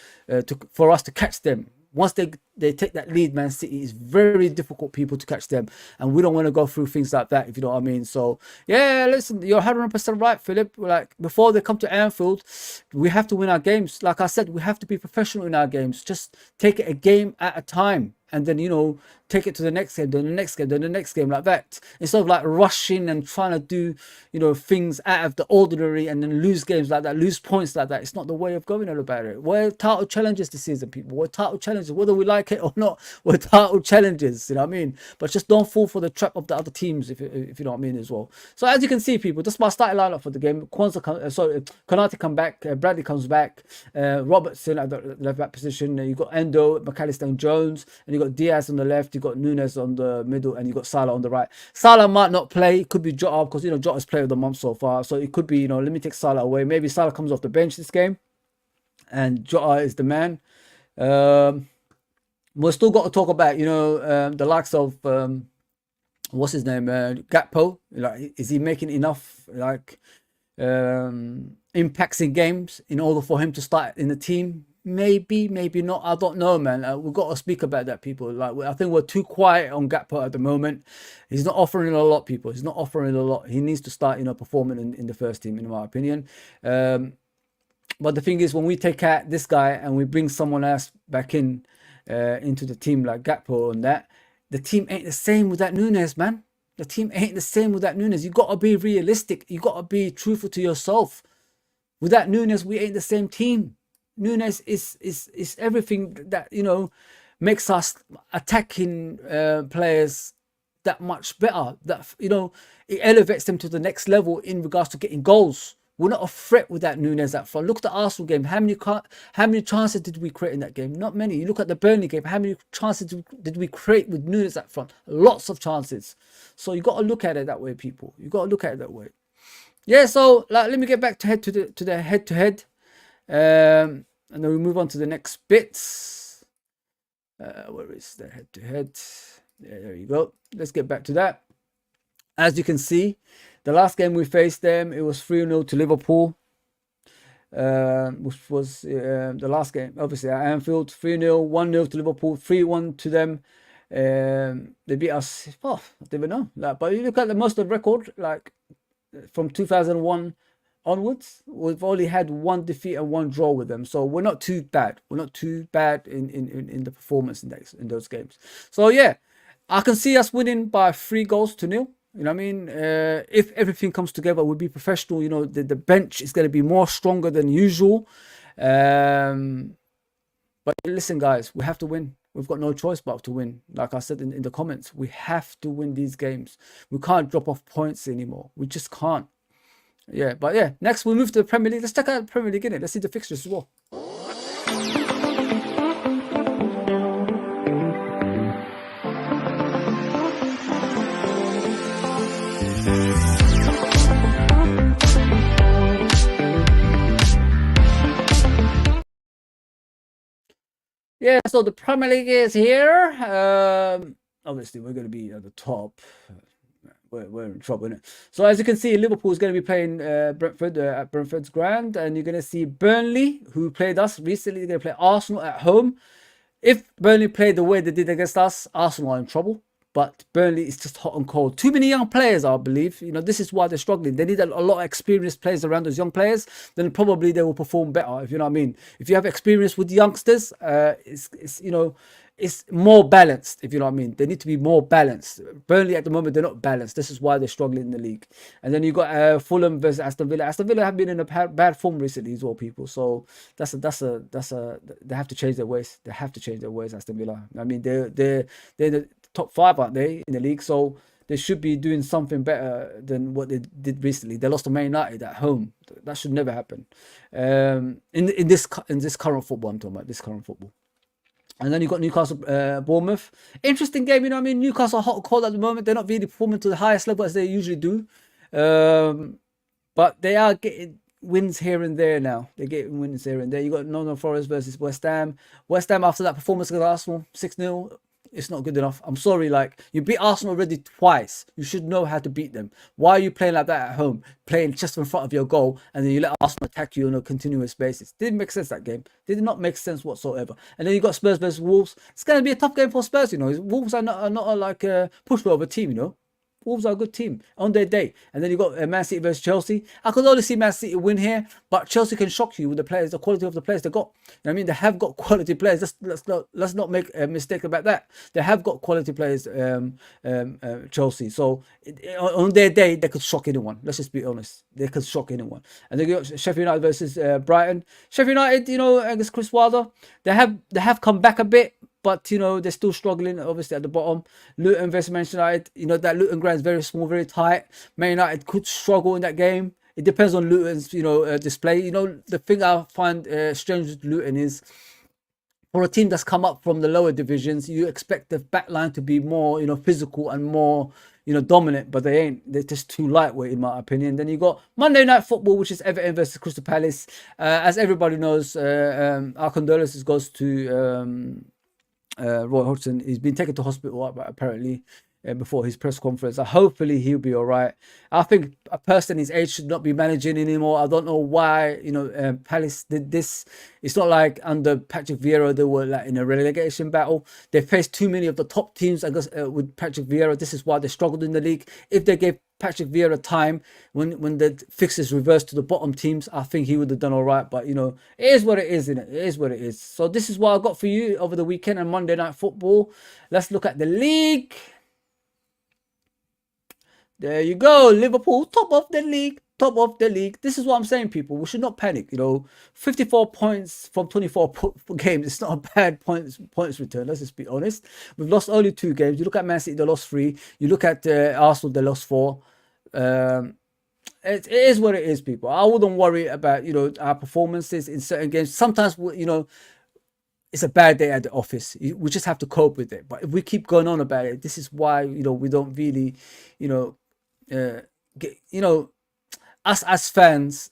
for us to catch them. Once they take that lead, Man City is very difficult, people, to catch them, and we don't want to go through things like that, if you know what I mean. So yeah, listen, you're 100% right, Philip. Like, before they come to Anfield, we have to win our games. Like I said, we have to be professional in our games. Just take it a game at a time, and then take it to the next game, then the next game, then the next game, like that, instead of like rushing and trying to do things out of the ordinary and then lose games like that, lose points like that. It's not the way of going about it. We're title challengers this season, people. We're title challengers, whether we like it or not. We're title challengers, you know what I mean? But just don't fall for the trap of the other teams, if you know what I mean, as well. So as you can see, people, that's my starting lineup for the game. Konate come back, Bradley comes back, Robertson at the left back position. You got Endo, McAllister and Jones, and you got Diaz on the left, you got Nunes on the middle, and you got Salah on the right. Salah might not play. It could be Jota, because Jota's player of the month so far. So it could be, let me take Salah away. Maybe Salah comes off the bench this game, and Jota is the man. We've still got to talk about, the likes of what's his name, Gakpo. Like, is he making enough impacts in games in order for him to start in the team? Maybe not. I don't know, man. We've got to speak about that, people. Like, I think we're too quiet on Gakpo at the moment. He's not offering a lot, people. He's not offering a lot. He needs to start, performing in the first team, in my opinion. But the thing is, when we take out this guy and we bring someone else back into the team, like Gakpo and that, the team ain't the same without Nunes, man. The team ain't the same without Nunes. You got to be realistic. You got to be truthful to yourself. Without Nunes, we ain't the same team. Nunes is everything that makes us attacking players that much better. That it elevates them to the next level in regards to getting goals. We're not a threat without Nunes up front. Look at the Arsenal game. How many chances did we create in that game? Not many. You look at the Burnley game. How many chances did we create with Nunes up front? Lots of chances. So you got to look at it that way, people. You got to look at it that way. Yeah. So let me get back to the head to head. And then we move on to the next bits. Where is the head to head? Yeah, there you go. Let's get back to that. As you can see, the last game we faced them, it was 3-0 to Liverpool, which was the last game, obviously, at Anfield. 3-0, 1-0 to Liverpool, 3-1 to them. They beat us, I don't even know. But you look at the most of the record, from 2001 onwards, we've only had one defeat and one draw with them. So we're not too bad. We're not too bad in the performance in those games. So yeah, I can see us winning by 3-0. You know what I mean? If everything comes together, we'll be professional. The bench is going to be more stronger than usual. But listen, guys, we have to win. We've got no choice but to win. Like I said in the comments, we have to win these games. We can't drop off points anymore. We just can't. Yeah, but yeah, next we move to the Premier League. Let's check out the Premier League, innit? Let's see the fixtures as well. Yeah, so the Premier League is here. Obviously, we're going to be at the top. We're in trouble, innit? So as you can see, Liverpool is going to be playing Brentford at Brentford's ground, and you're going to see Burnley, who played us recently. They're going to play Arsenal at home. If Burnley played the way they did against us, Arsenal are in trouble. But Burnley is just hot and cold. Too many young players, I believe. This is why they're struggling. They need a lot of experienced players around those young players. Then probably they will perform better, if you know what I mean. If you have experience with youngsters, it's more balanced, if you know what I mean. They need to be more balanced. Burnley at the moment, they're not balanced. This is why they're struggling in the league. And then you got Fulham versus Aston Villa. Aston Villa have been in a bad form recently as well, people. So they have to change their ways. They have to change their ways, Aston Villa. I mean, they're the top 5, aren't they, in the league? So They should be doing something better than what they did recently. They lost to Man United at home. That should never happen. In this current football, I'm talking about this current football. And then you got Newcastle, Bournemouth. Interesting game, you know what I mean? Newcastle are hot and cold at the moment. They're not really performing to the highest level as they usually do. But they are getting wins here and there now. They're getting wins here and there. You got Nottingham Forest versus West Ham. West Ham, after that performance against Arsenal, 6-0. It's not good enough. I'm sorry, like, you beat Arsenal already twice. You should know how to beat them. Why are you playing like that at home? Playing just in front of your goal, and then you let Arsenal attack you on a continuous basis. Didn't make sense, that game. Did not make sense whatsoever. And then you got Spurs versus Wolves. It's going to be a tough game for Spurs, you know. Wolves are not like a pushover team, you know. Wolves are a good team on their day. And then you got Man City versus Chelsea. I could only see Man City win here, but Chelsea can shock you with the players, the quality of the players they got. You know what I mean, they have got quality players. Let's not make a mistake about that. They have got quality players, Chelsea. So on their day, they could shock anyone. Let's just be honest. They could shock anyone. And then you got Sheffield United versus Brighton. Sheffield United, you know, against Chris Wilder, they have come back a bit. But, you know, they're still struggling, obviously, at the bottom. Luton versus Manchester United, you know, that Luton ground is very small, very tight. Man United could struggle in that game. It depends on Luton's, you know, display. You know, the thing I find strange with Luton is, for a team that's come up from the lower divisions, you expect the back line to be more, you know, physical and more, you know, dominant. But they ain't. They're just too lightweight, in my opinion. Then you got Monday Night Football, which is Everton versus Crystal Palace. As everybody knows, our condolences goes to... Roy Hodgson. He's been taken to hospital apparently before his press conference. Hopefully he'll be all right. I think a person his age should not be managing anymore. I don't know why, you know, Palace did this. It's not like under Patrick Vieira they were like in a relegation battle. They faced too many of the top teams, I guess, with Patrick Vieira. This is why they struggled in the league. If they gave Patrick Vieira time when the fixes reversed to the bottom teams, I think he would have done all right. But, you know, it is what it is, innit? It is what it is. So this is what I got for you over the weekend and Monday Night Football. Let's look at the league. There you go. Liverpool, top of the league. Top of the league. This is what I'm saying, people. We should not panic. You know, 54 points from 24 games. It's not a bad points return. Let's just be honest. We've lost only 2 games. You look at Man City, they lost 3. You look at Arsenal, they lost 4. It is what it is, people. I wouldn't worry about, you know, our performances in certain games. Sometimes, you know, it's a bad day at the office. We just have to cope with it. But if we keep going on about it, this is why, you know, we don't really, you know, you know, us as fans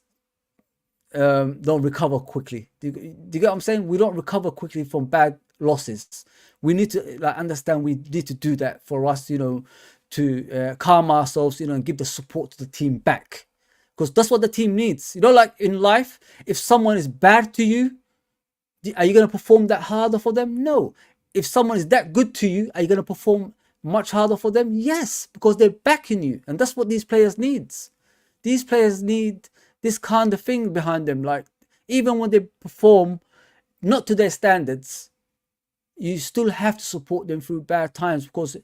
don't recover quickly. Do you get what I'm saying? We don't recover quickly from bad losses. We need to like understand we need to do that for us, you know, to calm ourselves, you know, and give the support to the team back. Because that's what the team needs. You know, like in life, if someone is bad to you, are you going to perform that harder for them? No. If someone is that good to you, are you going to perform much harder for them? Yes, because they're backing you. And that's what these players need. These players need this kind of thing behind them. Like, even when they perform not to their standards, you still have to support them through bad times, because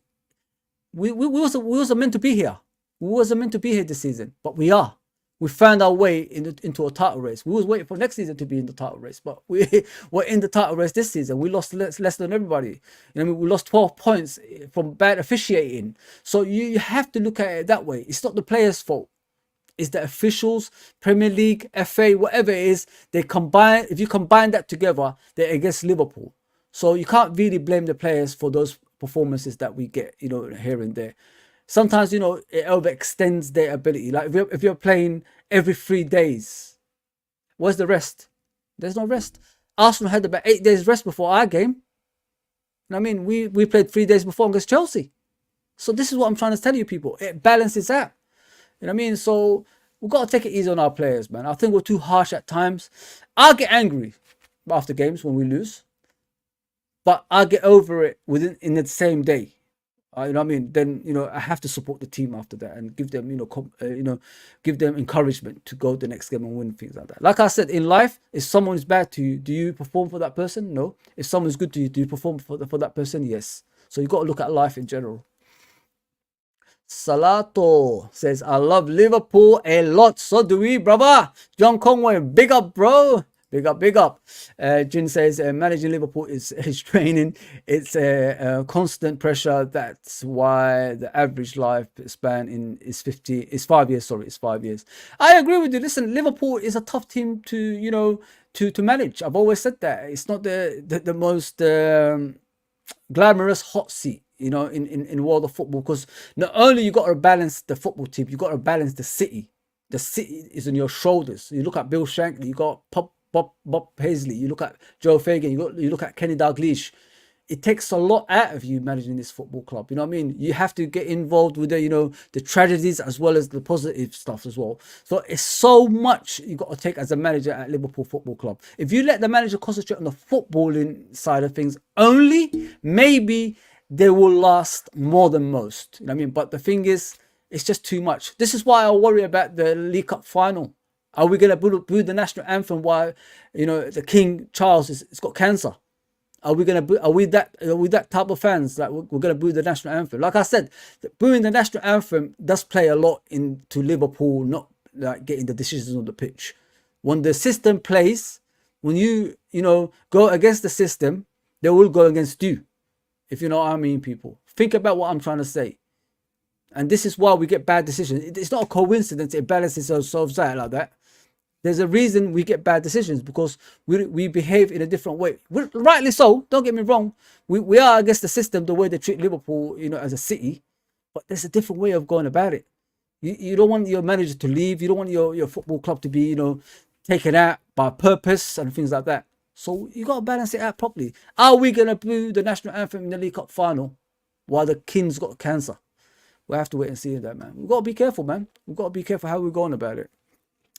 we wasn't meant to be here. We wasn't meant to be here this season, but we are. We found our way into a title race. We was waiting for next season to be in the title race, but we were in the title race this season. We lost less than everybody. You know, we lost 12 points from bad officiating. So you have to look at it that way. It's not the players' fault. It's the officials, Premier League, FA, whatever it is. They combine. If you combine that together, they're against Liverpool. So you can't really blame the players for those performances that we get, you know, here and there. Sometimes, you know, it overextends their ability. Like if you're playing every 3 days, where's the rest? There's no rest. Arsenal had about 8 days rest before our game. I mean, we played 3 days before against Chelsea. So this is what I'm trying to tell you, people. It balances out. You know what I mean? So we've got to take it easy on our players, man. I think we're too harsh at times. I get angry after games when we lose, but I get over it in the same day. You know what I mean? Then, you know, I have to support the team after that and give them, give them encouragement to go the next game and win, things like that. Like I said, in life, if someone is bad to you, do you perform for that person? No. If someone is good to you, do you perform for that person? Yes. So you got to look at life in general. Salato says, I love Liverpool a lot. So do we, brother. John Conway, big up, bro. Big up, big up. Jin says managing Liverpool is training. It's a constant pressure. That's why the average lifespan is 5 years. Sorry, it's 5 years. I agree with you. Listen, Liverpool is a tough team to to manage. I've always said that it's not the most glamorous hot seat, in world of football, because not only you got to balance the football team, you got to balance the city. The city is on your shoulders. You look at Bill Shankly, you got Bob Paisley, you look at Joe Fagan, you look at Kenny Dalglish. It takes a lot out of you managing this football club. You know what I mean? You have to get involved with the tragedies as well as the positive stuff as well. So it's so much you got to take as a manager at Liverpool Football Club. If you let the manager concentrate on the footballing side of things only, maybe they will last more than most. You know what I mean? But the thing is, it's just too much. This is why I worry about the League Cup final. Are we going to boo the national anthem while the King Charles has got cancer? Are we that type of fans that we're going to boo the national anthem? Like I said, booing the national anthem does play a lot into Liverpool not like getting the decisions on the pitch. When the system plays, when you go against the system, they will go against you. If you know what I mean, people. Think about what I'm trying to say. And this is why we get bad decisions. It's not a coincidence it balances ourselves out like that. There's a reason we get bad decisions, because we behave in a different way. Rightly so, don't get me wrong. We are against the system, the way they treat Liverpool, as a city. But there's a different way of going about it. You don't want your manager to leave. You don't want your football club to be, taken out by purpose and things like that. So you got to balance it out properly. Are we going to boo the national anthem in the League Cup final while the King's got cancer? We have to wait and see that, man. We've got to be careful, man. We've got to be careful how we're going about it.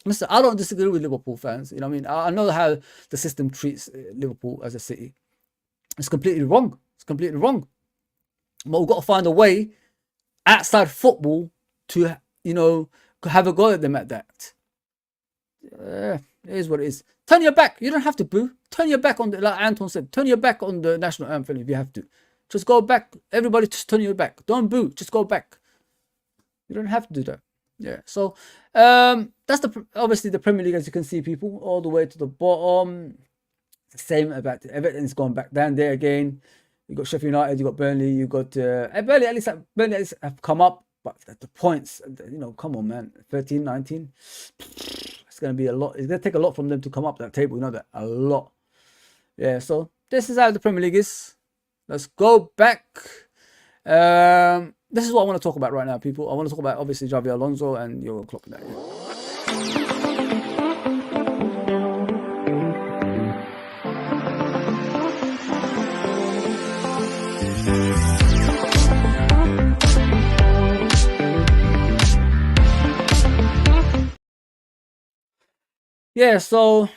Listen, I don't disagree with Liverpool fans. You know what I mean? I know how the system treats Liverpool as a city. It's completely wrong. It's completely wrong. But we've got to find a way outside football to, have a go at them at that. It is what it is. Turn your back. You don't have to boo. Turn your back on like Anton said, turn your back on the national anthem if you have to. Just go back. Everybody just turn your back. Don't boo. Just go back. You don't have to do that. Yeah. So that's obviously the Premier League, as you can see, people, all the way to the bottom. The same about Everton's gone back down there again. You got Sheffield United, you got Burnley, you got Burnley at least have come up, but the points, come on, man, 13, 19. It's gonna be a lot. It's gonna take a lot from them to come up that table. You know that, a lot. Yeah. So this is how the Premier League is. Let's go back. This is what I want to talk about right now, people. I want to talk about, obviously, Xabi Alonso and Jurgen Klopp. Yeah, so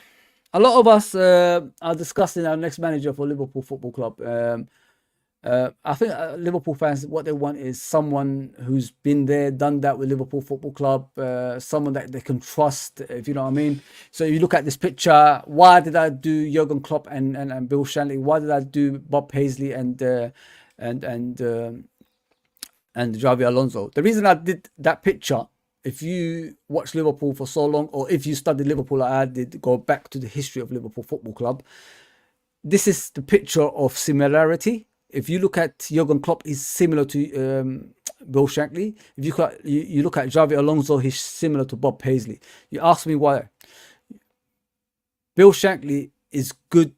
a lot of us are discussing our next manager for Liverpool Football Club. I think Liverpool fans, what they want is someone who's been there, done that with Liverpool Football Club, someone that they can trust, if you know what I mean. So you look at this picture, why did I do Jurgen Klopp and Bill Shankly? Why did I do Bob Paisley and Xabi Alonso? The reason I did that picture, if you watch Liverpool for so long, or if you studied Liverpool like I did, go back to the history of Liverpool Football Club, this is the picture of similarity. If you look at Jurgen Klopp, he's similar to Bill Shankly. If you look at Xabi Alonso, he's similar to Bob Paisley. You ask me why. Bill Shankly is good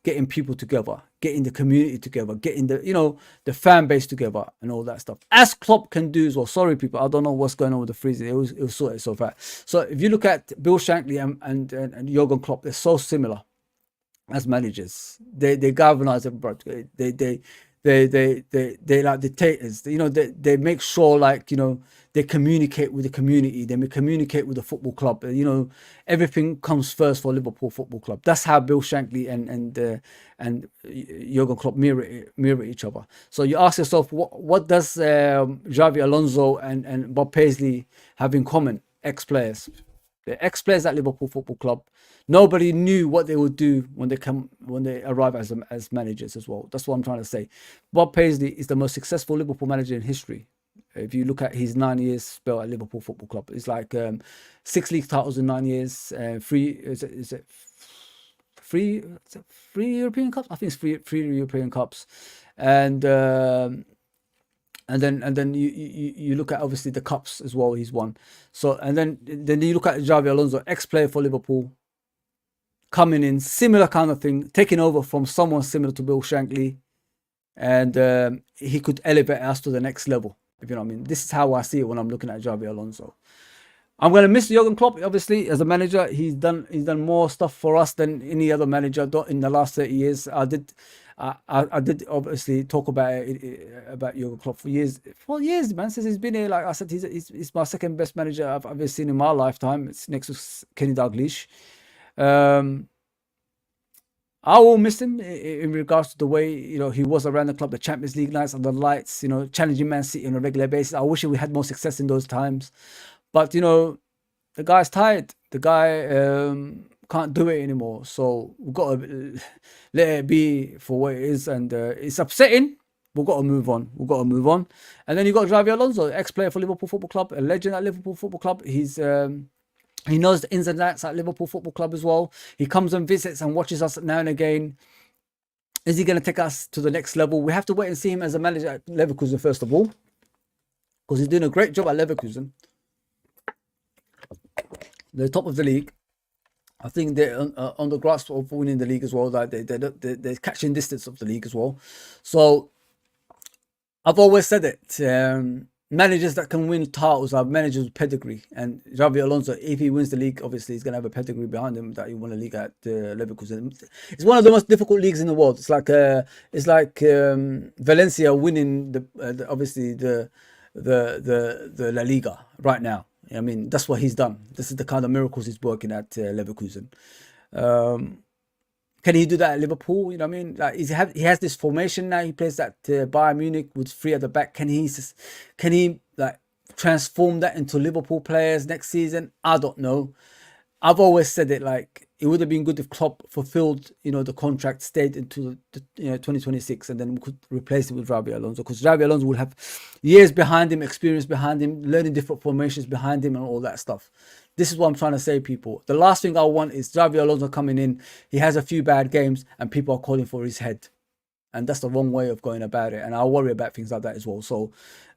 getting people together, getting the community together, getting the fan base together and all that stuff. As Klopp can do as well. Sorry, people, I don't know what's going on with the freezing. It will sort itself out. So if you look at Bill Shankly and Jurgen Klopp, they're so similar. As managers, they galvanize everybody. They like dictators. They make sure, like, they communicate with the community. They communicate with the football club. Everything comes first for Liverpool Football Club. That's how Bill Shankly and Jurgen Klopp mirror each other. So you ask yourself, what does Xabi Alonso and Bob Paisley have in common? Ex-players. They're ex-players at Liverpool Football Club. Nobody knew what they would do when they arrive as managers as well. That's what I'm trying to say. Bob Paisley is the most successful Liverpool manager in history. If you look at his 9 years spell at Liverpool Football Club, it's like 6 league titles in 9 years, three European Cups. I think it's three European Cups, and then you look at obviously the cups as well. He's won. So and then you look at Xabi Alonso, ex-player for Liverpool, coming in, similar kind of thing, taking over from someone similar to Bill Shankly, and he could elevate us to the next level. If you know what I mean. This is how I see it when I'm looking at Xabi Alonso. I'm gonna miss Jurgen Klopp, obviously, as a manager. He's done more stuff for us than any other manager in the last 30 years. I did obviously talk about Jurgen Klopp for years, man. Since he's been here, like I said, he's my second best manager I've ever seen in my lifetime. It's next to Kenny Dalglish. I will miss him in regards to the way, you know, he was around the club, the Champions League nights and the lights, you know, challenging Man City on a regular basis. I wish we had more success in those times. But, you know, the guy's tired. The guy can't do it anymore. So we've got to let it be for what it is. And it's upsetting. We've got to move on. And then you got Xabi Alonso, ex-player for Liverpool Football Club, a legend at Liverpool Football Club. He knows the ins and outs at Liverpool Football Club as well. He comes and visits and watches us now and again. Is he going to take us to the next level? We have to wait and see him as a manager at Leverkusen, first of all, because he's doing a great job at Leverkusen. They're top of the league. I think they're on the grasp of winning the league as well. Like they're catching distance of the league as well. So I've always said it. Managers that can win titles are managers with pedigree. And Xabi Alonso, if he wins the league, obviously he's going to have a pedigree behind him that he won a league at Leverkusen. It's one of the most difficult leagues in the world. It's like Valencia winning the La Liga right now. I mean, that's what he's done. This is the kind of miracles he's working at Leverkusen. Can he do that at Liverpool? You know what I mean? Like he has this formation now. He plays at Bayern Munich with three at the back. Can he like transform that into Liverpool players next season? I don't know. I've always said it, like it would have been good if Klopp fulfilled, you know, the contract, stayed into 2026, and then we could replace it with Xabi Alonso, because Xabi Alonso will have years behind him, experience behind him, learning different formations behind him, and all that stuff. This is what I'm trying to say, people. The last thing I want is Xabi Alonso coming in. He has a few bad games, and people are calling for his head, and that's the wrong way of going about it. And I worry about things like that as well. So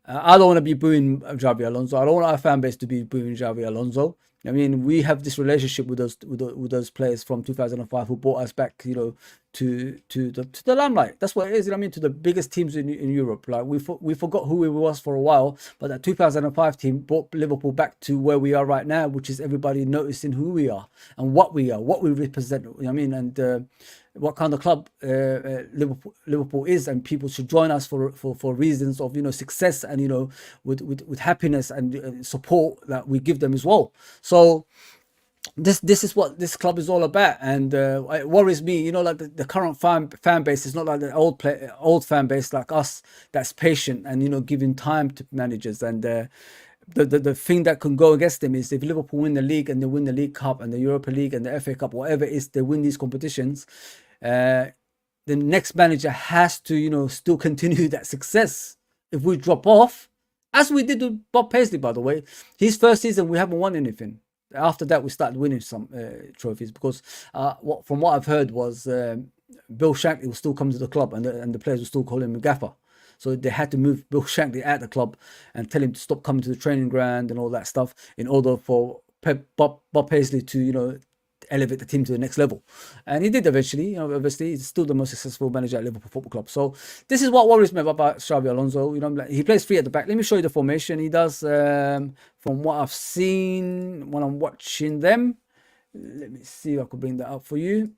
I don't want to be booing Xabi Alonso. I don't want our fan base to be booing Xabi Alonso. I mean, we have this relationship with those players from 2005 who brought us back, you know, to the limelight. That's what it is. You know what I mean? To the biggest teams in Europe. Like we forgot who we was for a while, but that 2005 team brought Liverpool back to where we are right now, which is everybody noticing who we are and what we are, what we represent. You know what I mean? And what kind of club Liverpool is, and people should join us for reasons of, you know, success and, you know, with happiness and support that we give them as well. So this is what this club is all about, and it worries me, you know, like the current fan base is not like the old fan base like us that's patient and, you know, giving time to managers. And the thing that can go against them is if Liverpool win the league and they win the League Cup and the Europa League and the FA Cup, whatever it is, they win these competitions, the next manager has to, you know, still continue that success. If we drop off, as we did with Bob Paisley, by the way, his first season we haven't won anything. After that, we started winning some trophies, because from what I've heard was Bill Shankly will still come to the club, and the players will still call him a gaffer. So they had to move Bill Shankly out of the club and tell him to stop coming to the training ground and all that stuff in order for Bob Paisley to, you know, elevate the team to the next level. And he did eventually. You know, obviously he's still the most successful manager at Liverpool Football Club. So this is what worries me about Xabi Alonso. You know, he plays three at the back. Let me show you the formation he does. From what I've seen when I'm watching them, let me see if I could bring that up for you.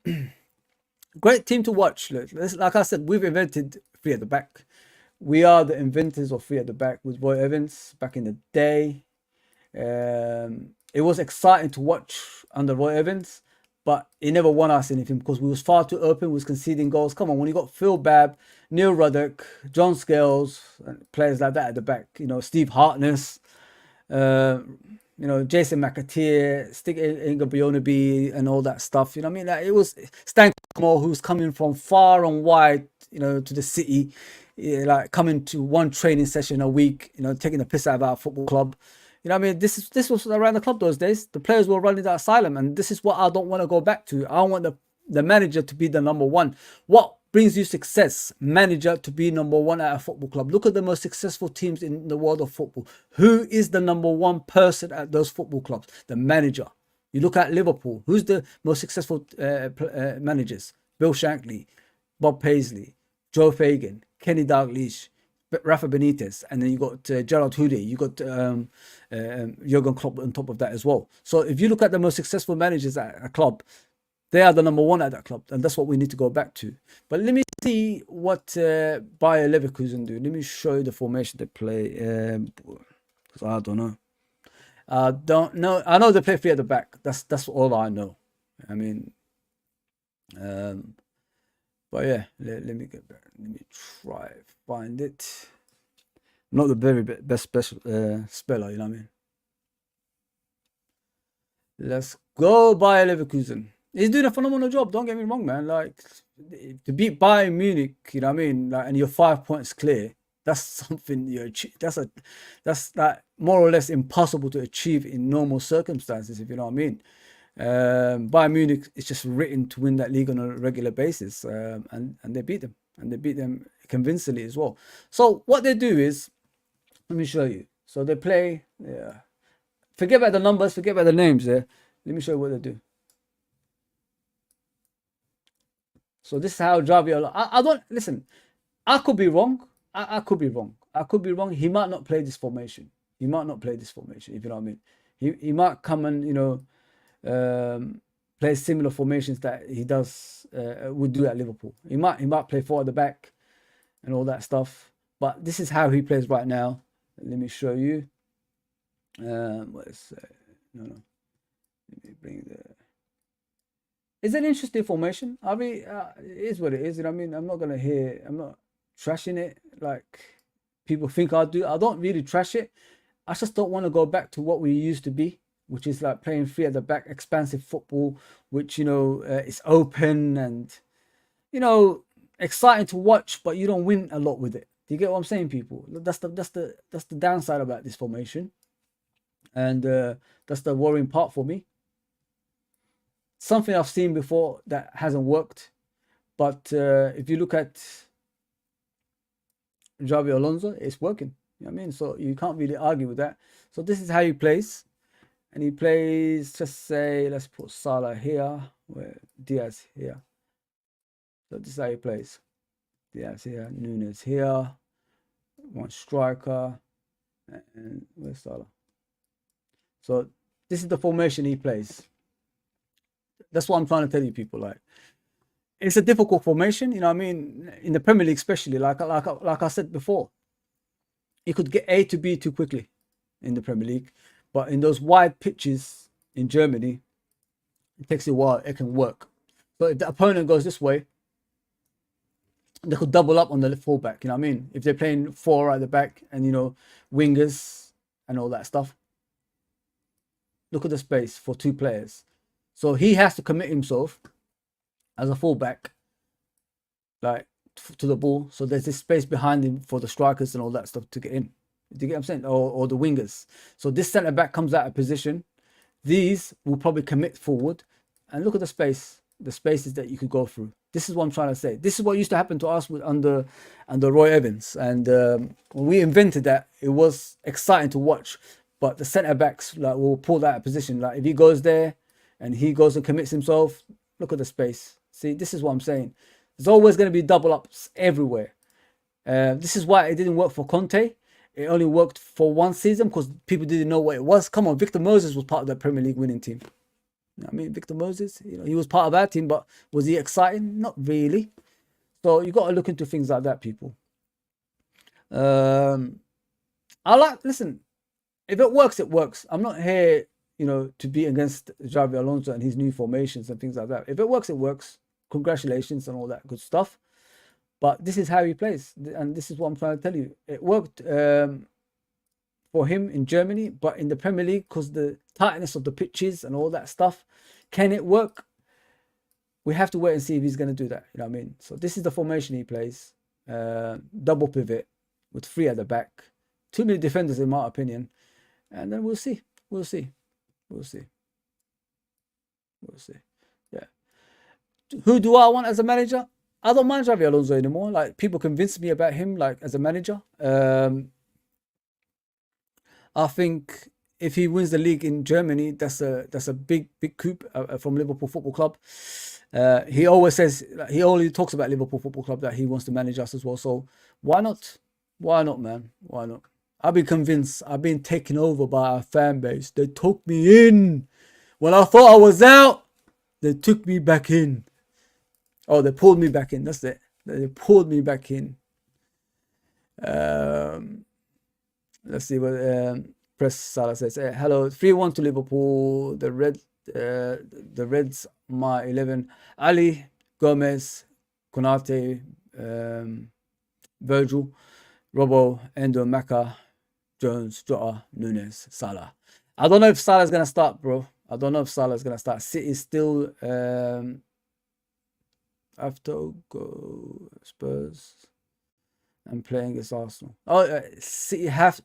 Great team to watch. Like I said, we've invented three at the back. We are the inventors of three at the back with Roy Evans back in the day. It was exciting to watch under Roy Evans, but he never won us anything because we was far too open. We was conceding goals. Come on, when you got Phil Babb, Neil Ruddock, John Scales, and players like that at the back, you know, Steve Hartness, you know, Jason McAteer, Stig Ingebrigtsen and all that stuff. You know what I mean? Like, it was Stan Cornwall, who's coming from far and wide, you know, to the city, like coming to one training session a week, you know, taking the piss out of our football club. You know what I mean? This was around the club those days. The players were running that asylum, and this is what I don't want to go back to. I want the the manager to be the number one. What brings you success? Manager to be number one at a football club. Look at the most successful teams in the world of football. Who is the number one person at those football clubs? The manager. You look at Liverpool. Who's the most successful managers? Bill Shankly, Bob Paisley, Joe Fagan, Kenny Dalglish, Rafa Benitez, and then you got Gerard Houdé. You got Jurgen Klopp on top of that as well. So if you look at the most successful managers at a club, they are the number one at that club, and that's what we need to go back to. But let me see what Bayer Leverkusen do. Let me show you the formation they play. Because I don't know. I don't know. I know they play three at the back. That's all I know. I mean, but yeah, let me get back. Let me try find it. I'm not the very best speller, you know what I mean? Let's go Bayer Leverkusen. He's doing a phenomenal job. Don't get me wrong, man. Like, to beat Bayern Munich, you know what I mean? Like, and you're 5 points clear. That's something you achieve. That's like more or less impossible to achieve in normal circumstances, if you know what I mean. Bayern Munich is just written to win that league on a regular basis, and they beat them, and they beat them convincingly as well. So what they do is, let me show you. So they play. Yeah. Forget about the numbers. Forget about the names. There. Let me show you what they do. So this is how Javier. I don't listen. I could be wrong. I could be wrong. I could be wrong. He might not play this formation. He might not play this formation. If you know what I mean. He might come and play similar formations that he does would do at Liverpool. He might play four at the back and all that stuff. But this is how he plays right now. Let me show you. What is no. Let me bring the. It's an interesting formation. I mean, it is what it is. You know what I mean? I'm not trashing it like people think I do. I don't really trash it. I just don't want to go back to what we used to be, which is like playing three at the back, expansive football, which, is open and, exciting to watch, but you don't win a lot with it. Do you get what I'm saying, people? That's the downside about this formation. And that's the worrying part for me. Something I've seen before that hasn't worked. But if you look at Xabi Alonso, it's working. You know what I mean? So you can't really argue with that. So this is how he plays. And he plays, just say, let's put Salah here, Diaz here. So this is how he plays. Diaz here, Nunes here, one striker, and where's Salah? So this is the formation he plays. That's what I'm trying to tell you, people. Like, it's a difficult formation, you know what I mean? In the Premier League, especially, like I said before, you could get A to B too quickly in the Premier League, but in those wide pitches in Germany, it takes a while. It can work. But if the opponent goes this way, they could double up on the fullback. You know what I mean? If they're playing four at the back and wingers and all that stuff, look at the space for two players. So he has to commit himself as a fullback, like to the ball. So there's this space behind him for the strikers and all that stuff to get in. Do you get what I'm saying? Or the wingers. So this centre back comes out of position. These will probably commit forward. And look at the spaces that you could go through. This is what I'm trying to say. This is what used to happen to us under Roy Evans. And when we invented that, it was exciting to watch. But the centre backs will pull that out of position. Like if he goes there and he goes and commits himself, look at the space. See, this is what I'm saying. There's always going to be double ups everywhere. This is why it didn't work for Conte. It only worked for one season because people didn't know what it was. Come on, Victor Moses was part of that Premier League winning team. You know what I mean, Victor Moses, he was part of that team, but was he exciting? Not really. So you got to look into things like that, people. Listen, if it works, it works. I'm not here, to be against Xabi Alonso and his new formations and things like that. If it works, it works. Congratulations and all that good stuff. But this is how he plays. And this is what I'm trying to tell you. It worked for him in Germany, but in the Premier League, because the tightness of the pitches and all that stuff, can it work? We have to wait and see if he's going to do that. You know what I mean? So this is the formation he plays. Double pivot with three at the back. Too many defenders, in my opinion. And then we'll see. We'll see. Yeah. who do I want as a manager? I don't mind Xabi Alonso anymore. Like, people convince me about him, like, as a manager. I think if he wins the league in Germany, that's a big coup from Liverpool Football Club. He always says, he only talks about Liverpool Football Club, that he wants to manage us as well. So why not? Why not, man? Why not? I've been convinced. I've been taken over by our fan base. They took me in. When I thought I was out, they took me back in. Oh, they pulled me back in. That's it. They pulled me back in. Let's see what Press Salah says. Hello, 3-1 to Liverpool. The Reds, my 11. Ali, Gomez, Konate, Virgil, Robbo, Endo, Maka, Jones, Jota, Nunes, Salah. I don't know if Salah's going to start, bro. I don't know if Salah's going to start. City still have to go Spurs and playing against Arsenal. Oh, City have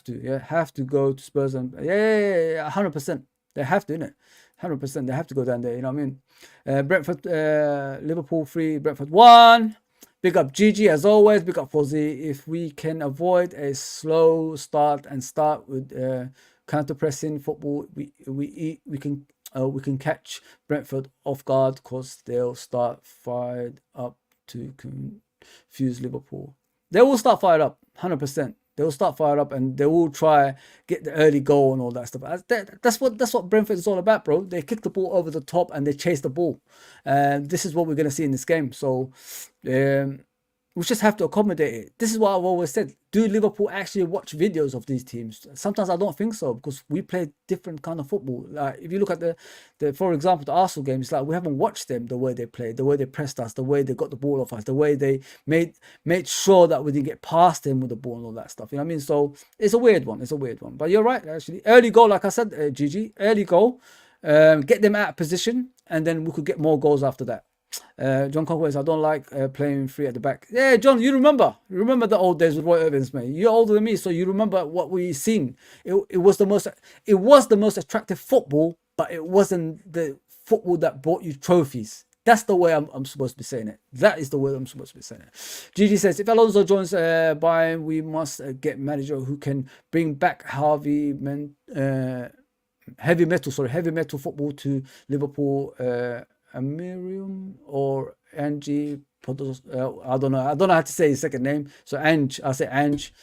to go to Spurs and 100%. They have to, innit? 100%. They have to go down there. You know what I mean? Brentford, Liverpool 3, Brentford 1. Big up Gigi as always. Big up Fozzy. If we can avoid a slow start and start with counter pressing football, we can catch Brentford off guard, because they'll start fired up to confuse Liverpool. They will start fired up, 100%. They will start fired up, and they will try get the early goal and all that stuff. That's what Brentford is all about, bro. They kick the ball over the top and they chase the ball. And this is what we're going to see in this game. So we just have to accommodate it. This is what I've always said. Do Liverpool actually watch videos of these teams? Sometimes I don't think so, because we play different kind of football. Like, if you look at the for example, the Arsenal game, it's like we haven't watched them, the way they played, the way they pressed us, the way they got the ball off us, the way they made sure that we didn't get past them with the ball and all that stuff. You know what I mean? So it's a weird one. It's a weird one. But you're right, actually. Early goal, like I said, Gigi, early goal. Get them out of position, and then we could get more goals after that. John Conway says, I don't like playing free at the back. Yeah, John, you remember the old days with Roy Evans, mate. You're older than me, so you remember what we seen. It was the most attractive football, but it wasn't the football that brought you trophies. That's the way I'm supposed to be saying it. That is the way I'm supposed to be saying it. Gigi says, if Alonso joins Bayern, we must get manager who can bring back heavy metal football to Liverpool. Miriam or Angie, I don't know how to say his second name. So Ange, I'll say Ange.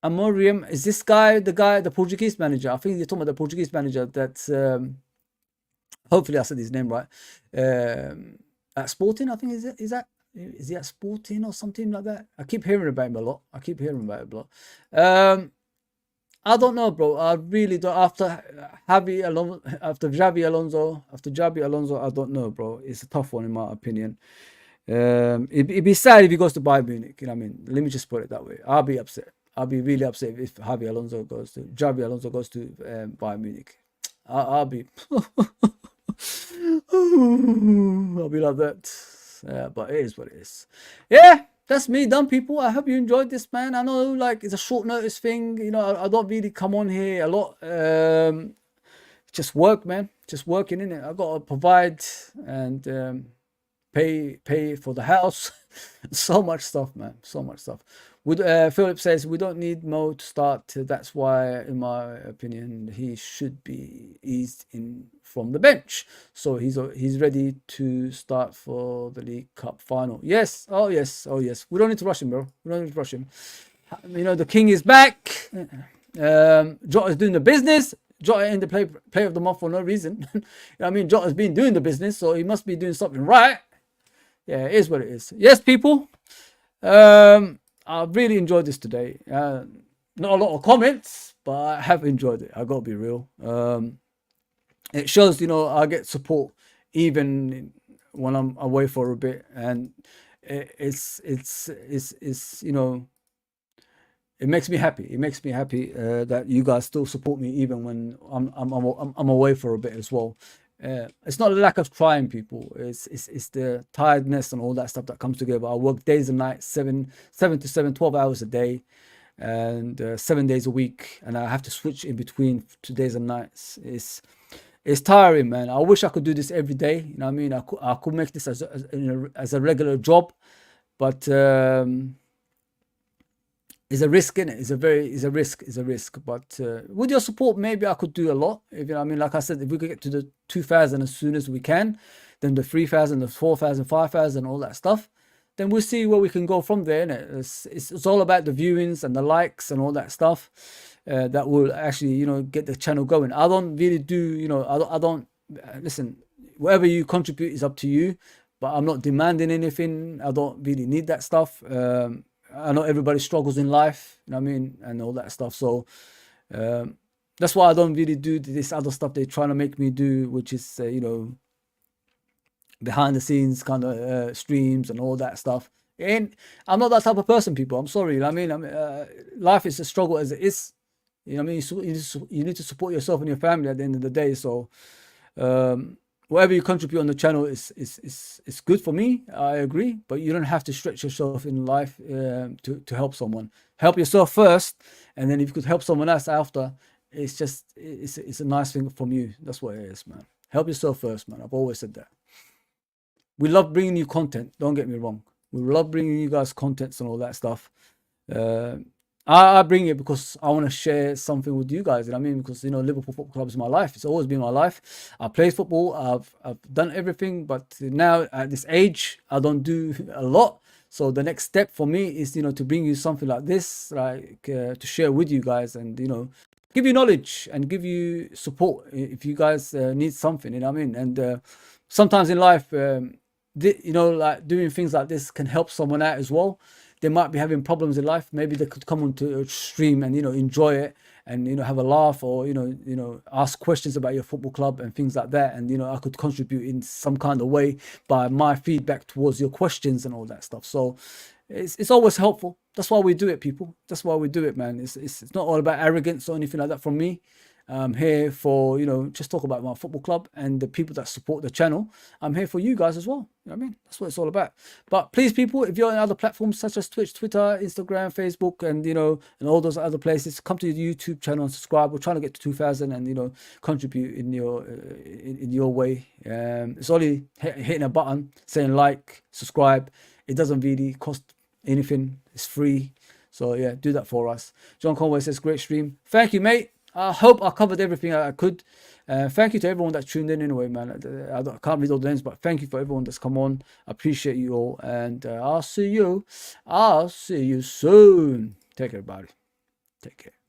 Amorium, is this guy the Portuguese manager? I think you're talking about the Portuguese manager that's hopefully I said his name right. At Sporting, I think is he at Sporting or something like that? I keep hearing about him a lot. I don't know, bro. I really don't. After Xabi Alonso, I don't know, bro. It's a tough one in my opinion. It'd be sad if he goes to Bayern Munich. You know what I mean? Let me just put it that way. I'll be upset. I'll be really upset if Xabi Alonso goes to Bayern Munich. I'll be I'll be like that. But it is what it is. Yeah. That's me done, people. I hope you enjoyed this, man. I know, like, it's a short notice thing. You know, I don't really come on here a lot. Just work, man. Just working in it. I got to provide and pay for the house. So much stuff, man. So much stuff. Philip says we don't need Mo to start. That's why, in my opinion, he should be eased in from the bench. So he's ready to start for the League Cup final. Yes. Oh yes. We don't need to rush him, bro. We don't need to rush him. You know, the king is back. Jota is doing the business. Jota in the play of the month for no reason. You know what I mean? Jota's been doing the business, so he must be doing something right. Yeah, it is what it is. Yes, people. I really enjoyed this today. Not a lot of comments, but I have enjoyed it. I gotta be real. It shows, you know, I get support even when I'm away for a bit, and it's you know, it makes me happy. It makes me happy that you guys still support me even when I'm away for a bit as well. It's not a lack of trying, people. It's the tiredness and all that stuff that comes together. I work days and nights, 7 to 7, 12 hours a day, and 7 days a week, and I have to switch in between 2 days and nights. it's tiring, man. I wish I could do this every day. You know what I mean? I could make this as a regular job, but it's a risk, innit? It's a risk. But with your support, maybe I could do a lot. If, you know what I mean? Like I said, if we could get to the 2,000 as soon as we can, then the 3,000, the 4,000, 5,000, all that stuff, then we'll see where we can go from there, innit? It's all about the viewings and the likes and all that stuff that will actually, you know, get the channel going. I don't really do, you know, I don't listen, whatever you contribute is up to you, but I'm not demanding anything. I don't really need that stuff. I know everybody struggles in life, you know what I mean, and all that stuff. So that's why I don't really do this other stuff they're trying to make me do, which is, you know, behind the scenes kind of streams and all that stuff. And I'm not that type of person, people. I'm sorry. You know what I mean, life is a struggle as it is. You know what I mean? You need to support yourself and your family at the end of the day. So whatever you contribute on the channel is good for me. I agree, but you don't have to stretch yourself in life to help someone. Help yourself first, and then if you could help someone else after, it's just it's a nice thing from you. That's what it is, man. Help yourself first, man. I've always said that. We love bringing you content. Don't get me wrong. We love bringing you guys contents and all that stuff. I bring it because I want to share something with you guys. You know what I mean? Because, you know, Liverpool Football Club is my life. It's always been my life. I play football. I've done everything. But now at this age, I don't do a lot. So the next step for me is, you know, to bring you something like this, like to share with you guys and, you know, give you knowledge and give you support if you guys need something. You know what I mean? And sometimes in life, you know, like doing things like this can help someone out as well. They might be having problems in life. Maybe they could come onto a stream and, you know, enjoy it and, you know, have a laugh or, you know, ask questions about your football club and things like that. And, you know, I could contribute in some kind of way by my feedback towards your questions and all that stuff. So it's always helpful. That's why we do it, people. That's why we do it, man. It's not all about arrogance or anything like that from me. I'm here for, you know, just talk about my football club and the people that support the channel. I'm here for you guys as well. You know what I mean? That's what it's all about. But please, people, if you're on other platforms such as Twitch, Twitter, Instagram, Facebook, and, you know, and all those other places, come to the YouTube channel and subscribe. We're trying to get to 2,000 and, you know, contribute in your way. It's only hitting a button, saying like, subscribe. It doesn't really cost anything. It's free. So, yeah, do that for us. John Conway says, great stream. Thank you, mate. I hope I covered everything I could. Thank you to everyone that tuned in anyway, man. I can't read all the names, but thank you for everyone that's come on. I appreciate you all. And I'll see you soon. Take care, everybody. Take care.